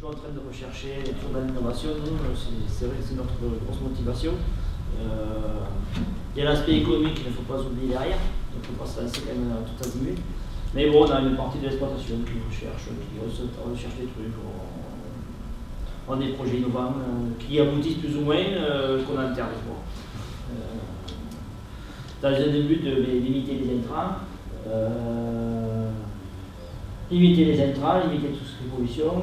toujours en train de rechercher, toujours dans l'innovation. C'est vrai que c'est notre grosse motivation. Il y a l'aspect économique qu'il ne faut pas oublier derrière. Il ne faut pas se lancer quand même tout azimut. Mais bon, on a une partie de l'exploitation qui recherche des trucs. On a des projets innovants qui aboutissent plus ou moins qu'on a en terre. Dans un but de limiter les intrants, limiter tout ce qui est pollution,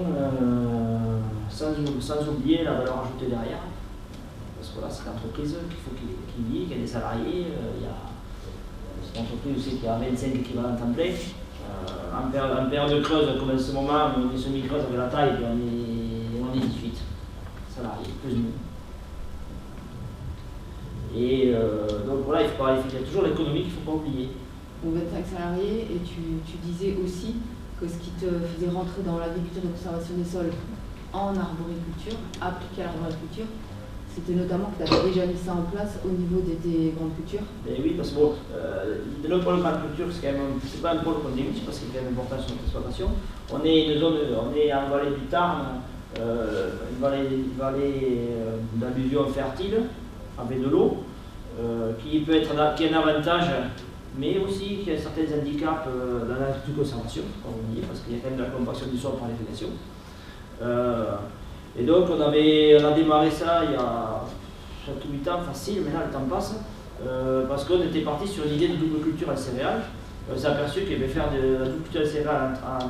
sans oublier la valeur ajoutée derrière. Parce que là, c'est une entreprise qu'il faut qu'il vit, qu'il y a des salariés. C'est une entreprise aussi qui a 25 équivalents temps plein. En période de creuse, comme en ce moment, on est semi-creuse avec la taille, on est 18 salariés, plus ou moins. Et donc voilà, il y a toujours l'économie qu'il ne faut pas oublier. Pour 25 salariés, et tu disais aussi que ce qui te faisait rentrer dans l'agriculture de conservation des sols en arboriculture, appliqué à l'arboriculture, c'était notamment que tu avais déjà mis ça en place au niveau de tes grandes cultures. Et oui, parce que bon, le pôle grande culture, c'est pas un pôle qu'on débute, parce qu'il y a quand même important sur notre exploitation. On est en vallée du Tarn, une vallée d'alluvions fertiles, avec de l'eau, qui a un avantage, mais aussi qui a certains handicaps dans l'agriculture de conservation, parce qu'il y a quand même de la compaction du sol par l'irrigation. Et donc on a démarré ça il y a 7 ou 8 ans, facile, maintenant le temps passe, parce qu'on était parti sur une idée de double culture en céréales. On s'est aperçu qu'il y avait faire de la double culture en céréales en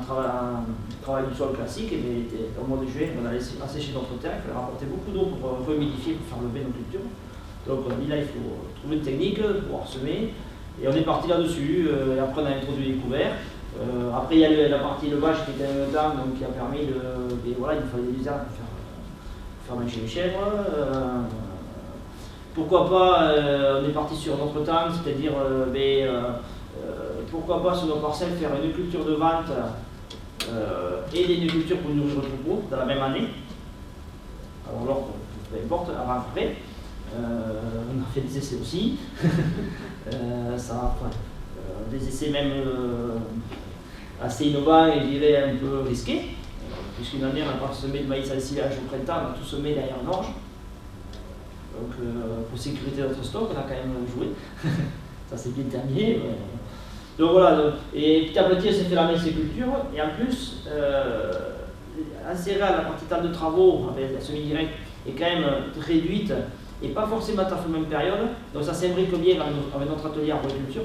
travail du sol classique, et au mois de juillet on a laissé assécher notre terre, il fallait rapporter beaucoup d'eau pour rehumidifier, pour faire lever nos cultures. Donc on a dit là il faut trouver une technique pour pouvoir semer, et on est parti là-dessus, et après on a introduit les couverts. Après il y a la partie élevage qui était en même temps, donc qui a permis voilà, il fallait des arbres pour faire manger les chèvres. Pourquoi pas, on est parti sur notre temps, c'est-à-dire pourquoi pas sur nos parcelles faire une culture de vente et des cultures pour nourrir le troupeau dans la même année. Alors l'ordre, peu importe, avant après. On a fait des essais aussi. Des essais même assez innovants et je dirais un peu risqués. Puisqu'une année on n'a pas semé de maïs à silage au printemps, on a tout semé derrière une orge. Donc pour sécurité de notre stock, on a quand même joué. Ça s'est bien terminé. Donc voilà, et petit à petit on s'est fait la messiculture, et en plus, en céréales, la partie temps de travaux avec la semi-directe est quand même réduite et pas forcément à la même période. Donc ça s'imbrique bien avec notre atelier arboriculture.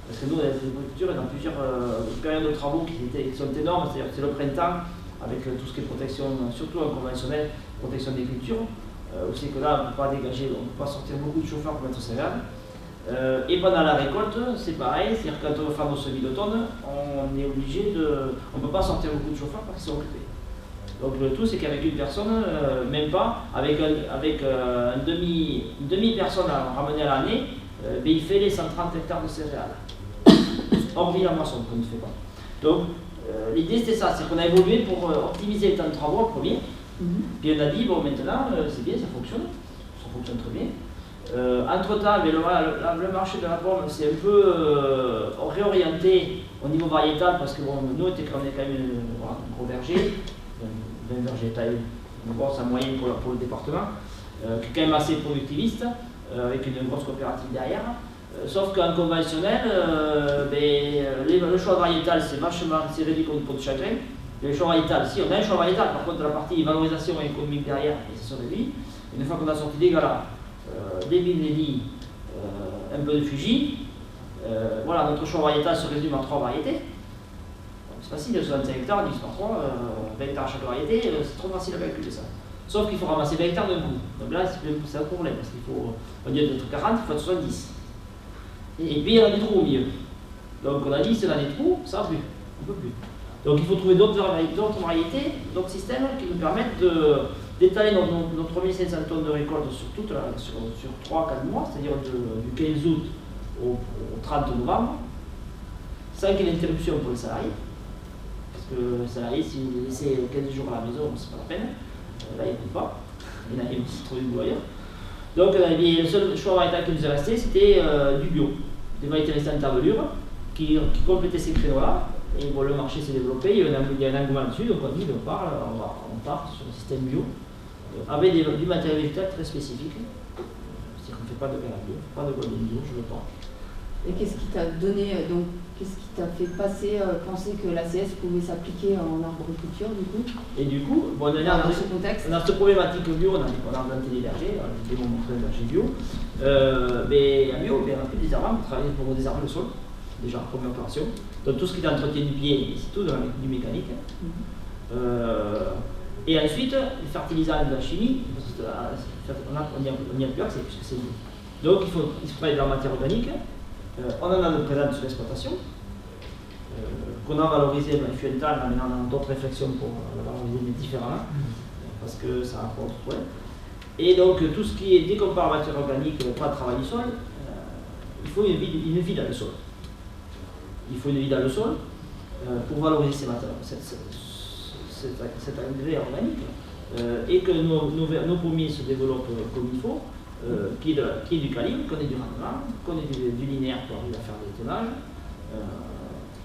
Parce que nous, l'arboriculture est dans plusieurs périodes de travaux qui sont énormes, c'est-à-dire que c'est le printemps, avec tout ce qui est protection, surtout en conventionnel, protection des cultures. Aussi que là, on ne peut pas dégager, on ne peut pas sortir beaucoup de chauffeurs pour mettre au céréales. Et pendant la récolte, c'est pareil, c'est-à-dire quand on va faire nos semis d'automne, on est obligé on ne peut pas sortir beaucoup de chauffeurs parce qu'ils sont occupés. Donc le tout, c'est qu'avec une personne, même pas, avec une demi-personne à ramener à l'année, il fait les 130 hectares de céréales. Hormis la moisson qu'on ne fait pas. Donc l'idée c'était ça, c'est qu'on a évolué pour optimiser le temps de travaux en premier. Puis on a dit, bon maintenant, c'est bien, ça fonctionne très bien. Entre-temps, le marché de la pomme s'est un peu réorienté au niveau variétal, parce que bon, nous on est quand même un gros verger, un verger taille, une grosse en moyenne pour le département, qui est quand même assez productiviste, avec une grosse coopérative derrière. Sauf qu'en conventionnel, le choix variétal c'est réduit comme peau de chagrin. Le choix variétal, si on a un choix variétal, par contre la partie valorisation économique derrière, et ça se réduit. Une fois qu'on a sorti des galas, des Binelli, un peu de Fuji, voilà, notre choix variétal se résume en 3 variétés. C'est facile, 65 hectares, 10 par 3, 20 hectares à chaque variété, c'est trop facile à calculer ça. Sauf qu'il faut ramasser 20 hectares de bout. Donc là, c'est un problème, parce qu'il faut, au lieu d'être 40, il faut être 70. Et puis il y a des trous au milieu. Donc on a dit, si on a des trous, ça va plus, on ne peut plus. Donc il faut trouver d'autres variétés, d'autres systèmes qui nous permettent d'étaler nos 3500 tonnes de récolte sur 3-4 mois, c'est-à-dire du 15 août au 30 novembre, sans qu'il y ait d'interruption pour les salariés. Parce que le salarié, si vous le laissez 15 jours à la maison, c'est pas la peine. Là, il ne peut pas. Il a aussi trouvé du boulot ailleurs. Donc le seul choix variétal qui nous est resté, c'était du bio. Des variétés restées en tablure qui complétaient ces créneaux-là. et bon, le marché s'est développé, il y a un engouement dessus, donc on dit on part sur un système bio, avec du matériel végétal très spécifique. C'est-à-dire qu'on ne fait pas de verre bio, pas de golden bio, je veux pas. Et qu'est-ce qui t'a donné, donc, qu'est-ce qui t'a fait penser que l'ACS pouvait s'appliquer en arboriculture du coup? Et du coup, bon, dans ce contexte, on a cette problématique bio, on a implanté des vergers, j'ai démontré le verger bio. Mais en bio, on a fait des arbres, on travaille pour désherber le sol, déjà en première opération. Donc tout ce qui est entretien du pied, c'est tout dans du mécanique. Et ensuite, les fertilisants de la chimie, on n'y a plus accès puisque c'est bio. Donc il faut travailler dans la matière organique. On en a de présente sur l'exploitation, qu'on a valorisé, il fut un temps, maintenant on a d'autres réflexions pour la valoriser, mais différemment, parce que ça rapporte. Ouais. Et donc tout ce qui est, dès qu'on parle de matière organique, pas de travail du sol, il faut une vie dans le sol. Il faut une vie dans le sol pour valoriser ces matières, cet engrais organique, et que nos pommiers se développent comme il faut. Qui est du calibre, qu'on ait du rendement, qu'on ait du linéaire pour arriver à faire des tonnages,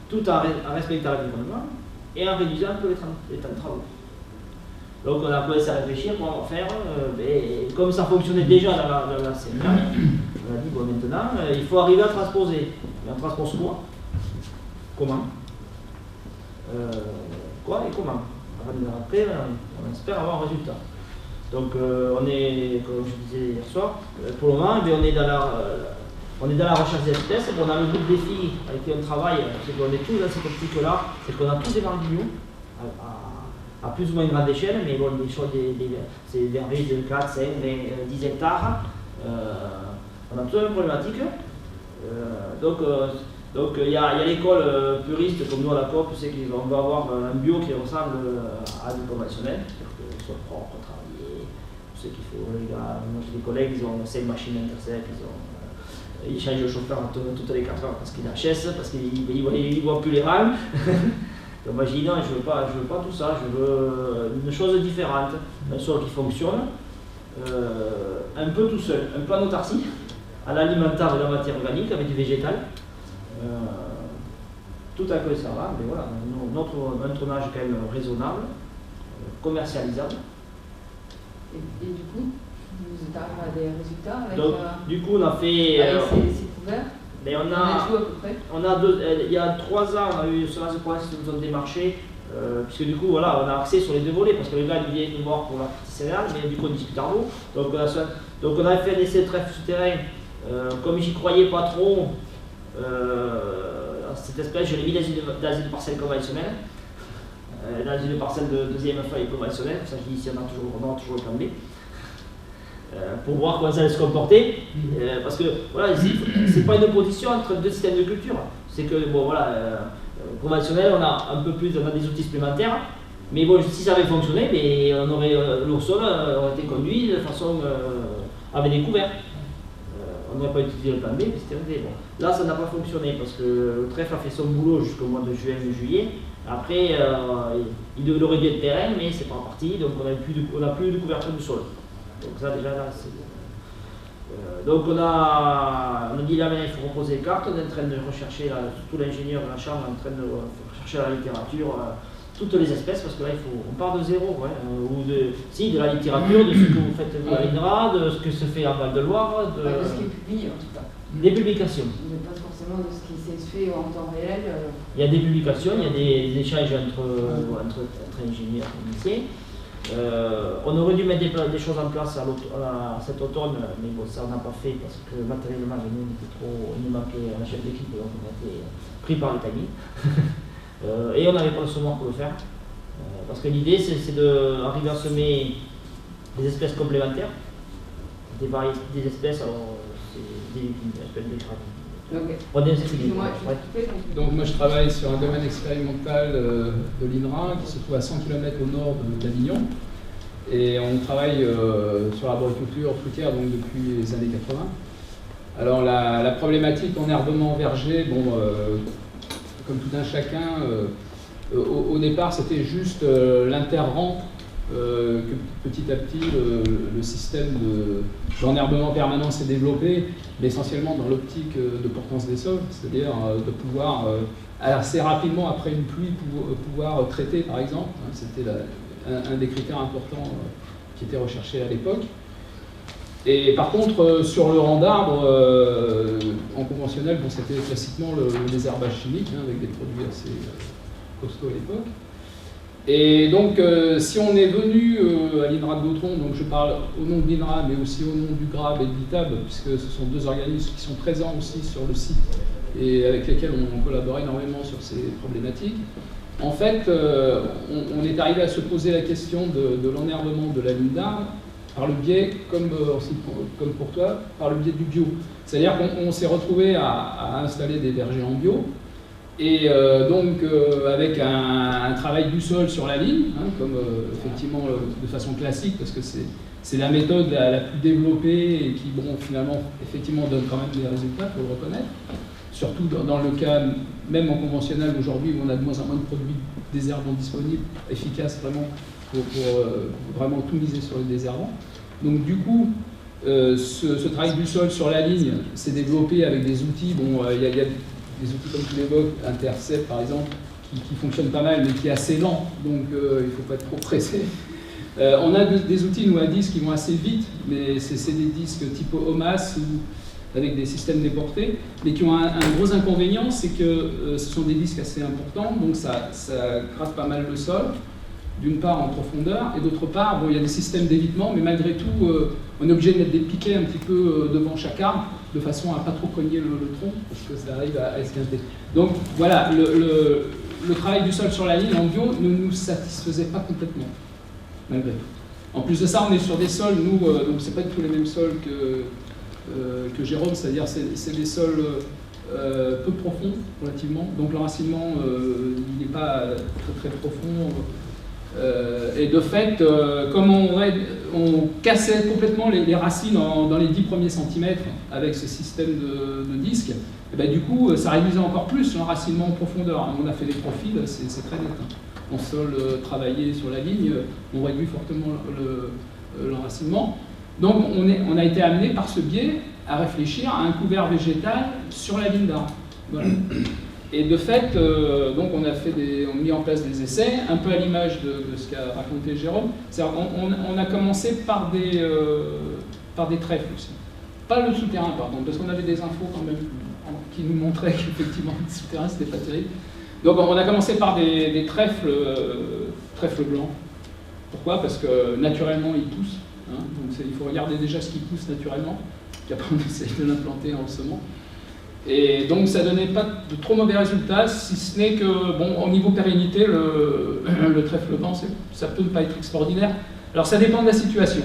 tout en respectant l'environnement et en réduisant un peu les temps de travaux. Donc on a commencé à réfléchir comment faire, comme ça fonctionnait déjà dans la CMA, on a dit bon maintenant il faut arriver à transposer. Et on transpose quoi? Comment? Quoi et comment? Après on espère avoir un résultat. Donc on est, comme je disais hier soir, pour le moment on est dans la recherche des espèces. On a le groupe des filles avec qui on travaille, c'est qu'on est tous dans cette optique-là, c'est qu'on a tous des vergers bio, à plus ou moins grande échelle, mais bon, c'est des vergers de 4, 5, 10 hectares. On a toute une problématique. Donc il y a l'école puriste comme nous à la COP, c'est qu'on va avoir un bio qui ressemble à du conventionnel, c'est-à-dire que soit propre, travailler, tout ce qu'il faut. Les gars, moi j'ai des collègues, ils ont 5 machines Intercept, ils changent le chauffeur toutes les 4 heures parce qu'il HS, parce qu'ils ne voient plus les rames. Donc moi j'ai dit non, je veux pas tout ça, je veux une chose différente, un sol qui fonctionne, un peu tout seul, un peu en autarcie, à l'alimentar de la matière organique avec du végétal. Tout à fait ça va, mais voilà, un tonnage quand même raisonnable, commercialisable. Et du coup, vous êtes arrivé à des résultats avec, donc, du coup, on a fait. Ces couverts. Mais on a tout à peu près. Il y a 3 ans, on a eu sur ce point qui nous ont démarché, puisque du coup, voilà, on a axé sur les 2 volets, parce que le gars il vient nous voir pour la partie céréale, mais du coup on discute à vous. Donc on a fait un essai de trèfle souterrain, comme j'y croyais pas trop. Cette espèce, je l'ai mis dans une parcelle conventionnelle, dans une parcelle de deuxième feuille conventionnelle, ça je dis ici on a toujours le plan B, pour voir comment ça allait se comporter, parce que voilà, c'est pas une opposition entre 2 systèmes de culture, c'est que bon voilà, conventionnel on a un peu plus, on a des outils supplémentaires, mais bon si ça avait fonctionné, mais on aurait l'ourson aurait été conduit de façon avec des couverts. On n'aurait pas utilisé le plan B, mais c'était réglé. Bon. Là, ça n'a pas fonctionné parce que le trèfle a fait son boulot jusqu'au mois de juin et juillet. Après, il aurait dû être terrain, mais c'est pas reparti, donc on n'a plus de couverture du sol. Donc ça, déjà, là, c'est bon. Donc on a dit là, il faut reposer les cartes. On est en train de rechercher, surtout l'ingénieur de la chambre, est en train de rechercher la littérature, toutes les espèces, parce que là, on part de zéro, ouais, ou de la littérature, de ce que vous faites vous à l'INRA, de ce que se fait à Val-de-Loire. De ce qui est publié, en tout cas. Des publications. Mais pas forcément de ce qui s'est fait en temps réel. Il y a des publications, il y a des échanges entre ingénieurs et lycées. On aurait dû mettre des choses en place cet automne, mais bon, ça on n'a pas fait parce que matériellement, nous, il nous manquait un chef d'équipe, donc on a été pris par le timing. Et on n'avait pas le semoir pour le faire. Parce que l'idée, c'est d'arriver à semer des espèces complémentaires, des espèces, alors c'est des espèces de Donc moi je travaille sur un domaine expérimental de l'INRA qui se trouve à 100 km au nord d'Avignon. Et on travaille sur l'arboriculture fruitière donc depuis les années 80. Alors la problématique en herbement verger, bon, comme tout un chacun, au départ c'était juste l'interrang que petit à petit le système d'enherbement permanent s'est développé, mais essentiellement dans l'optique de portance des sols, c'est-à-dire de pouvoir assez rapidement après une pluie pouvoir traiter par exemple. C'était un des critères importants qui était recherché à l'époque. Et par contre, sur le rang d'arbres, en conventionnel, bon, c'était classiquement le désherbage chimique, avec des produits assez costauds à l'époque. Et donc, si on est venu à l'INRA de Gautron, donc je parle au nom de l'INRA, mais aussi au nom du GRAB et de l'ITAB, puisque ce sont deux organismes qui sont présents aussi sur le site et avec lesquels on collabore énormément sur ces problématiques. En fait, on est arrivé à se poser la question de l'enherbement de la ligne d'arbres par le biais, comme pour toi, par le biais du bio. C'est-à-dire qu'on s'est retrouvé à installer des vergers en bio, et donc avec un travail du sol sur la ligne, comme effectivement de façon classique, parce que c'est la méthode la plus développée et qui, bon, finalement, effectivement, donne quand même des résultats, il faut le reconnaître. Surtout dans le cas, même en conventionnel aujourd'hui, où on a de moins en moins de produits désherbants disponibles, efficaces vraiment pour vraiment tout miser sur le désherbant. Donc du coup, ce travail du sol sur la ligne s'est développé avec des outils. Bon, il y a des outils comme tu l'évoques, Intercept par exemple, qui fonctionnent pas mal, mais qui est assez lent, donc il ne faut pas être trop pressé. On a des outils, nous, à disques qui vont assez vite, mais c'est des disques type OMAS ou avec des systèmes déportés, mais qui ont un gros inconvénient, c'est que ce sont des disques assez importants, donc ça gratte pas mal le sol, d'une part en profondeur, et d'autre part, bon, il y a des systèmes d'évitement, mais malgré tout, on est obligé de mettre des piquets un petit peu devant chaque arbre, de façon à ne pas trop cogner le tronc, parce que ça arrive à esquinter. Donc voilà, le travail du sol sur la ligne en bio ne nous satisfaisait pas complètement, malgré tout. En plus de ça, on est sur des sols, nous, donc c'est pas du tout les mêmes sols que Jérôme, c'est-à-dire c'est des sols peu profonds relativement, donc l'enracinement il n'est pas très profond, et de fait, comme on cassait complètement les racines dans les 10 premiers centimètres avec ce système de disques, et ben, du coup ça réduisait encore plus l'enracinement en profondeur. On a fait des profils, c'est très net. En sol travaillé sur la ligne, on réduit fortement l'enracinement. Donc on a été amené par ce biais à réfléchir à un couvert végétal sur la ligne d'arbre. Voilà. Et de fait, donc on a mis en place des essais, un peu à l'image de ce qu'a raconté Jérôme. On a commencé par des trèfles aussi. Pas le souterrain, par contre, parce qu'on avait des infos quand même qui nous montraient qu'effectivement le souterrain c'était pas terrible. Donc on a commencé par des trèfles blancs. Pourquoi? Parce que naturellement ils poussent. Donc il faut regarder déjà ce qui pousse naturellement, puis après on essaye de l'implanter en le semant. Et donc ça ne donnait pas de trop mauvais résultats, si ce n'est que, bon, au niveau pérennité, le trèfle blanc, ça peut ne pas être extraordinaire. Alors ça dépend de la situation.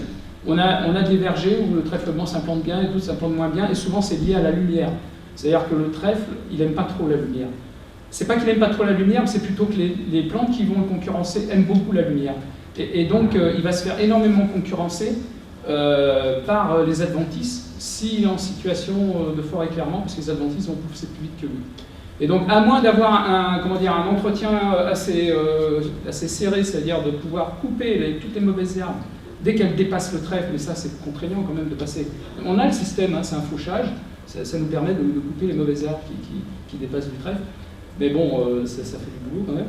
On a des vergers où le trèfle blanc s'implante bien et d'autres s'implante moins bien, et souvent c'est lié à la lumière. C'est-à-dire que le trèfle, il n'aime pas trop la lumière. C'est pas qu'il n'aime pas trop la lumière, mais c'est plutôt que les plantes qui vont le concurrencer aiment beaucoup la lumière. Et donc il va se faire énormément concurrencer par les adventices, s'il est en situation de fort éclairement, parce que les adventices vont pousser plus vite que lui. Et donc, à moins d'avoir un entretien assez serré, c'est-à-dire de pouvoir couper toutes les mauvaises herbes dès qu'elles dépassent le trèfle, mais ça c'est contraignant quand même de passer. On a le système, c'est un fauchage, ça nous permet de couper les mauvaises herbes qui dépassent du trèfle, mais bon, ça fait du boulot quand même.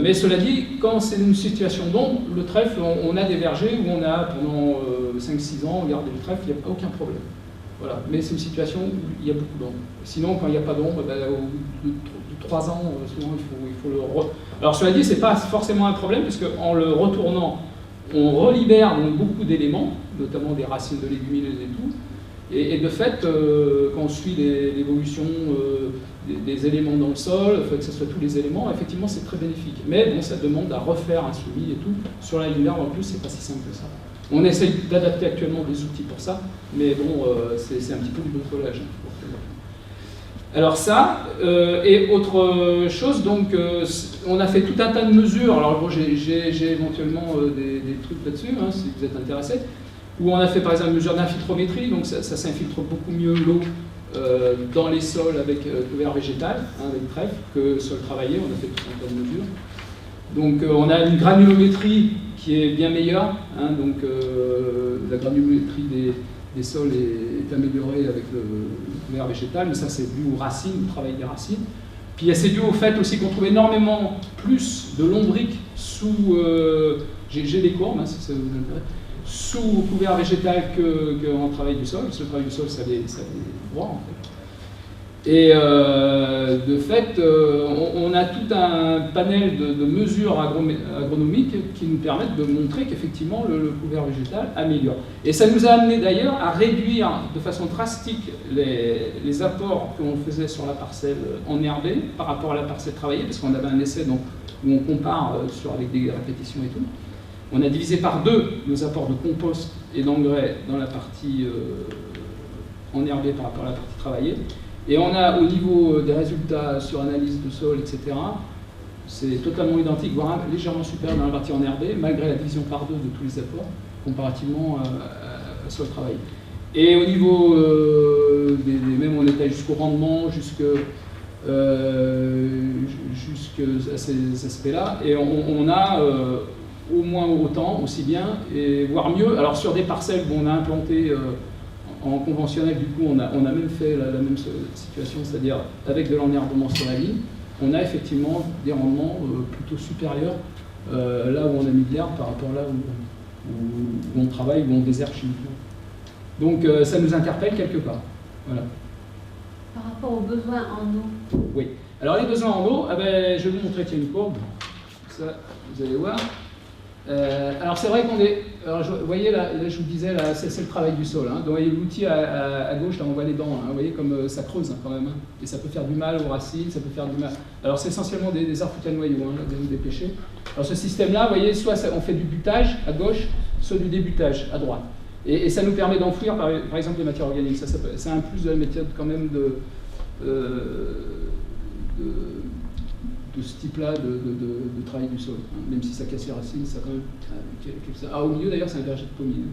Mais cela dit, quand c'est une situation d'ombre, le trèfle, on a des vergers où on a pendant 5-6 ans gardé le trèfle, il n'y a aucun problème. Voilà. Mais c'est une situation où il y a beaucoup d'ombre. Sinon, quand il n'y a pas d'ombre, au bout de 3 ans, souvent il faut le Alors cela dit, ce n'est pas forcément un problème, puisque en le retournant, on relibère donc beaucoup d'éléments, notamment des racines de légumineuses et tout. Et de fait, quand on suit l'évolution des éléments dans le sol, que ce soit tous les éléments, effectivement c'est très bénéfique. Mais bon, ça demande à refaire un suivi et tout. Sur la ligne d'arbre en plus, c'est pas si simple que ça. On essaye d'adapter actuellement des outils pour ça, mais bon, c'est un petit peu du bricolage. Alors ça, et autre chose, donc on a fait tout un tas de mesures. Alors bon, j'ai éventuellement des trucs là-dessus, si vous êtes intéressés, où on a fait par exemple une mesure d'infiltrométrie, donc ça s'infiltre beaucoup mieux l'eau dans les sols avec couvert végétal, avec trèfle, que sol travaillé, on a fait tout un tas de mesures. Donc on a une granulométrie qui est bien meilleure, hein, donc la granulométrie des sols est améliorée avec le couvert végétal, mais ça c'est dû aux racines, au travail des racines. Puis c'est dû au fait aussi qu'on trouve énormément plus de lombriques sous, j'ai des courbes, hein, si ça vous intéresse, sous couvert végétal qu'en travail du sol, parce que le travail du sol ça les broie en fait. Et de fait, on a tout un panel de mesures agronomiques qui nous permettent de montrer qu'effectivement le couvert végétal améliore. Et ça nous a amené d'ailleurs à réduire de façon drastique les apports qu'on faisait sur la parcelle enherbée par rapport à la parcelle travaillée, parce qu'on avait un essai donc, où on compare avec des répétitions et tout. On a divisé par 2 nos apports de compost et d'engrais dans la partie enherbée par rapport à la partie travaillée. Et on a au niveau des résultats sur analyse de sol, etc., c'est totalement identique, voire légèrement supérieur dans la partie enherbée, malgré la division par 2 de tous les apports, comparativement à sol travaillé. Et au niveau même on était jusqu'au rendement, jusqu'à ces aspects-là, et on a au moins autant, aussi bien, et voire mieux. Alors sur des parcelles où on a implanté en conventionnel, du coup, on a même fait la même situation, c'est-à-dire avec de l'enherbement sur la ligne, on a effectivement des rendements plutôt supérieurs là où on a mis de l'herbe par rapport à là où on travaille, où on désherbe chimiquement. Donc ça nous interpelle quelque part. Voilà. Par rapport aux besoins en eau. Oui. Alors les besoins en eau, je vais vous montrer qu'il y a une courbe. Ça, vous allez voir. Alors c'est vrai qu'on est, vous voyez là, je vous disais, là, c'est le travail du sol. Hein. Donc vous voyez l'outil à gauche, là on voit les dents, hein. Vous voyez comme ça creuse hein, quand même, hein. Et ça peut faire du mal aux racines, ça peut faire du mal. Alors c'est essentiellement des arbres à noyaux, hein, des pêchers. Alors ce système-là, vous voyez, soit on fait du butage à gauche, soit du débutage à droite. Et ça nous permet d'enfouir par exemple les matières organiques. C'est un plus de la méthode quand même de ce type-là de travail du sol, hein. Même si ça casse les racines, ça quand même quelque chose. Ah, au milieu d'ailleurs, c'est un verger de pommier.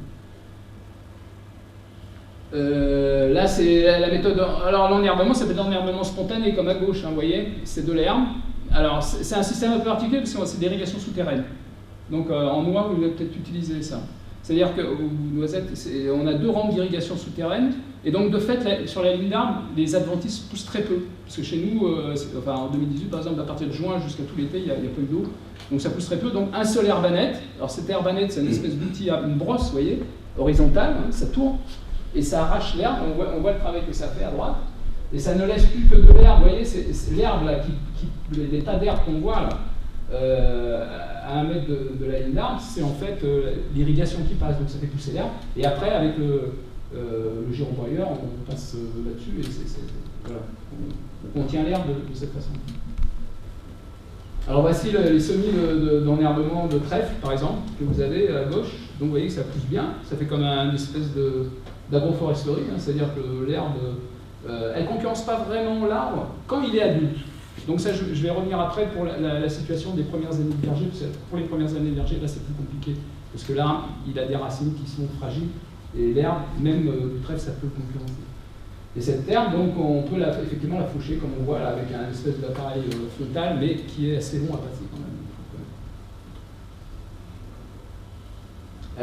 Là, c'est la méthode. Alors l'enherbement, ça peut être l'enherbement spontané comme à gauche, hein, vous voyez, c'est de l'herbe. Alors c'est un système un peu particulier parce que c'est de l'irrigation souterraine. Donc en noix, vous allez peut-être utiliser ça. C'est-à-dire que noisettes, on a 2 rampes d'irrigation souterraine, et donc de fait, sur la ligne d'arbre, les adventices poussent très peu. Parce que chez nous, enfin, en 2018, par exemple, à partir de juin jusqu'à tout l'été, il n'y a pas eu d'eau. Donc ça pousse très peu. Donc un seul herbanette, alors cette herbanette, c'est une espèce d'outil, une brosse, vous voyez, horizontale, hein, ça tourne, et ça arrache l'herbe, on voit le travail que ça fait à droite, et ça ne laisse plus que de l'herbe, vous voyez, c'est l'herbe là, les tas d'herbe qu'on voit là, à 1 mètre de la ligne d'arbre, c'est en fait l'irrigation qui passe, donc ça fait pousser l'herbe, et après avec le gyrobroyeur, on passe là-dessus, et voilà, on contient l'herbe de cette façon. Alors voici les semis d'enherbement de trèfle, par exemple, que vous avez à gauche, donc vous voyez que ça pousse bien, ça fait comme une espèce d'agroforesterie, hein, c'est-à-dire que l'herbe, elle ne concurrence pas vraiment l'arbre quand il est adulte. Donc ça, je vais revenir après pour la situation des premières années de verger, parce que pour les premières années de verger, là c'est plus compliqué, parce que là, il a des racines qui sont fragiles, et l'herbe, même du trèfle, ça peut concurrencer. Et cette herbe, donc, on peut effectivement la faucher, comme on voit là, avec un espèce d'appareil frontal, mais qui est assez long à passer quand même.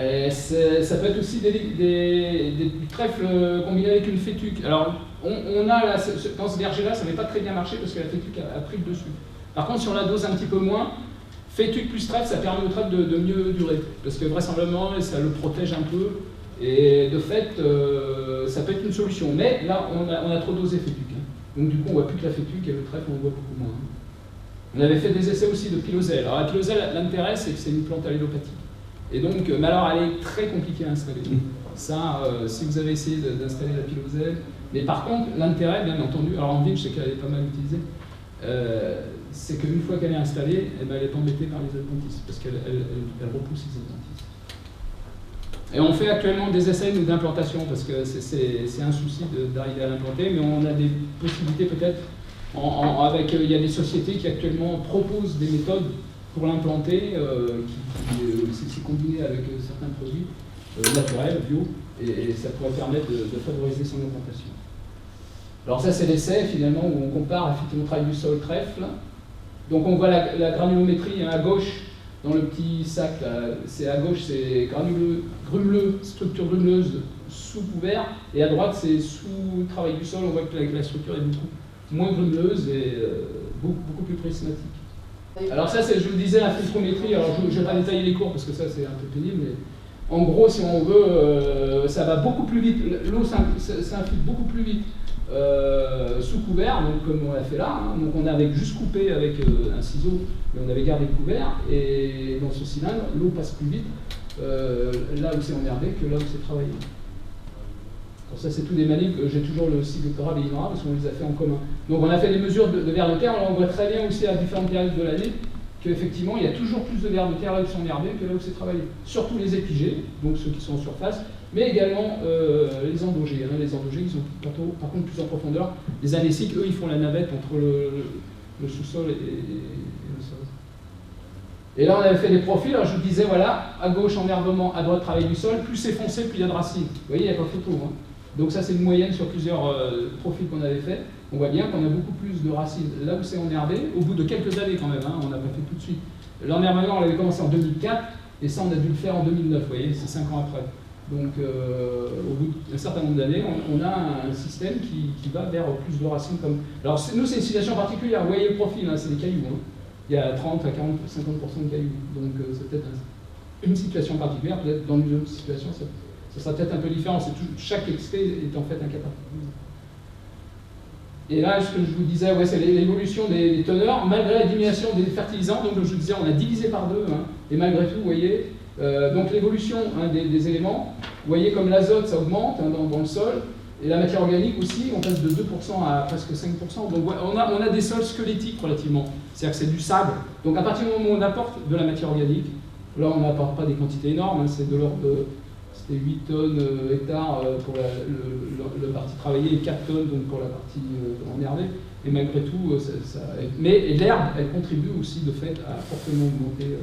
Et ça peut être aussi du trèfle combiné avec une fétuque. Alors, on a là, dans ce verger-là, ça n'avait pas très bien marché parce que la fétuque a pris le dessus. Par contre, si on la dose un petit peu moins, fétuque plus trèfle, ça permet au trèfle de mieux durer. Parce que vraisemblablement, ça le protège un peu. Et de fait, ça peut être une solution. Mais là, on a trop dosé fétuque. Hein. Donc du coup, on ne voit plus que la fétuque et le trèfle, on voit beaucoup moins. Hein. On avait fait des essais aussi de piloselle. Alors la piloselle, l'intérêt, c'est que c'est une plante allélopathique. Et donc, mais alors, elle est très compliquée à installer. Ça, si vous avez essayé d'installer la piloselle. Mais par contre, l'intérêt, bien entendu, alors en ville, je sais qu'elle est pas mal utilisée, c'est qu'une fois qu'elle est installée, elle n'est pas embêtée par les adventistes, parce qu'elle repousse les adventistes. Et on fait actuellement des essais d'implantation, parce que c'est un souci d'arriver à l'implanter, mais on a des possibilités peut-être, il y a des sociétés qui actuellement proposent des méthodes pour l'implanter, c'est combiné avec certains produits naturels, bio, et ça pourrait permettre de favoriser son implantation. Alors ça c'est l'essai finalement où on compare effectivement le travail du sol trèfle Donc on voit la granulométrie à gauche, dans le petit sac, c'est à gauche, c'est grumeleux, structure grumeleuse sous couvert, et à droite, c'est sous travail du sol. On voit que la structure est beaucoup moins grumeleuse et beaucoup plus prismatique. Alors ça, c'est, je vous le disais, la filtrométrie. Alors je ne vais pas détailler les cours parce que ça, c'est un peu pénible, mais en gros, si on veut, ça va beaucoup plus vite. L'eau s'infiltre beaucoup plus vite sous couvert, donc comme on l'a fait là. Hein. Donc on avait juste coupé avec un ciseau, mais on avait gardé le couvert. Et dans ce cylindre, l'eau passe plus vite là où c'est emmerdé que là où c'est travaillé. Pour ça, c'est tout des manips. J'ai toujours le cycle doctoral et l'INRA parce qu'on les a fait en commun. Donc on a fait des mesures de vers de terre. Alors on voit très bien aussi à différentes périodes de l'année qu'effectivement, il y a toujours plus de vers de terre là où c'est emmerdé que là où c'est travaillé. Surtout les épigées, donc ceux qui sont en surface, mais également les endogés. Hein. Les endogés, ils sont par contre plus en profondeur. Les anéciques, eux, ils font la navette entre le sous-sol et le sol. Et là, on avait fait des profils. Alors je vous disais, voilà, à gauche, enherbement, à droite, travail du sol. Plus c'est foncé, plus il y a de racines. Vous voyez, il n'y a pas photo. Hein. Donc ça, c'est une moyenne sur plusieurs profils qu'on avait fait. On voit bien qu'on a beaucoup plus de racines là où c'est enherbé, au bout de quelques années quand même, hein, on n'a pas fait tout de suite. L'enherbement, on l'avait commencé en 2004, et ça, on a dû le faire en 2009, vous voyez, c'est 5 ans après. Donc, au bout d'un certain nombre d'années, on a un système qui va vers plus de racines comme... Alors, nous, c'est une situation particulière, vous voyez le profil, hein, c'est des cailloux. Hein. Il y a 30 à 40, 50% de cailloux, donc c'est peut-être une situation particulière, peut-être dans une autre situation, ça sera peut-être un peu différent. Chaque extrait est en fait un cas particulier. Et là, ce que je vous disais, ouais, c'est l'évolution des teneurs, malgré la diminution des fertilisants. Donc, je vous disais, on a divisé par 2, hein, et malgré tout, vous voyez, donc l'évolution hein, des éléments, vous voyez comme l'azote, ça augmente hein, dans le sol, et la matière organique aussi, on passe de 2% à presque 5%. Donc, on a des sols squelettiques relativement, c'est-à-dire que c'est du sable. Donc, à partir du moment où on apporte de la matière organique, là, on n'apporte pas des quantités énormes, hein, c'est de l'ordre de... C'était 8 tonnes hectares pour la partie travaillée et 4 tonnes donc pour la partie enherbée. Et malgré tout, mais l'herbe, elle contribue aussi de fait à fortement augmenter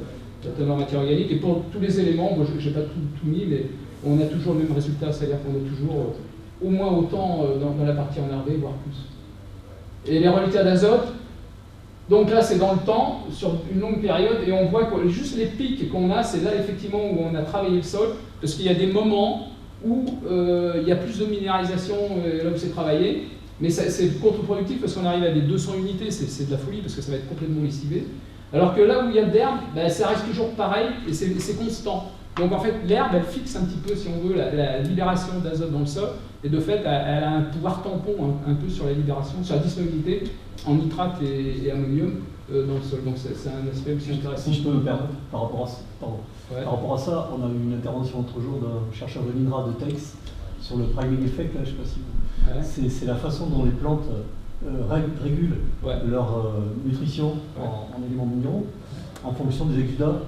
la teneur matière organique. Et pour tous les éléments, moi je n'ai pas tout mis, mais on a toujours le même résultat, c'est-à-dire qu'on a toujours au moins autant dans la partie enherbée, voire plus. Et les reliquats d'azote, donc là c'est dans le temps, sur une longue période, et on voit que juste les pics qu'on a, c'est là effectivement où on a travaillé le sol, parce qu'il y a des moments où il y a plus de minéralisation là où c'est travaillé, mais c'est contre-productif parce qu'on arrive à des 200 unités, c'est de la folie parce que ça va être complètement lessivé. Alors que là où il y a de l'herbe, ben, ça reste toujours pareil et c'est constant. Donc en fait, l'herbe, elle fixe un petit peu, si on veut, la libération d'azote dans le sol, et de fait, elle a un pouvoir tampon un peu sur la libération, sur la disponibilité en nitrate et ammonium dans le sol. Donc c'est un aspect aussi intéressant. Si je peux me permettre, par rapport à ça, on a eu une intervention l'autre jour d'un chercheur de l'INRA de Tex sur le priming effect, là, je ne sais pas si vous... Ouais. C'est la façon dont les plantes régulent leur nutrition en éléments minéraux en fonction des exudats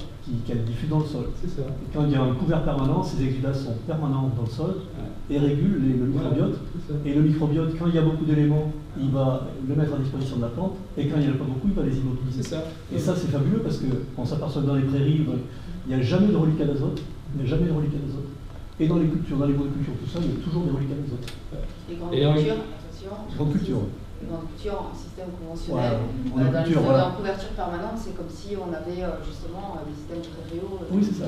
qu'elles diffusent dans le sol. C'est ça. Et quand il y a un couvert permanent, ces exudats sont permanents dans le sol et régulent le microbiote. Et le microbiote, quand il y a beaucoup d'éléments, il va le mettre à disposition de la plante, et quand il n'y en a pas beaucoup, il va les immobiliser. C'est ça. Et ça, c'est fabuleux parce qu'on s'aperçoit que dans les prairies, il n'y a jamais de reliquat d'azote. Il n'y a jamais de reliquat d'azote. Et dans les cultures, dans les monocultures, tout ça, il y a toujours des reliquats d'azote. Les grandes cultures, attention. Grandes cultures. Les grandes cultures en système conventionnel, en couverture permanente, c'est comme si on avait justement des systèmes très hauts, cultives.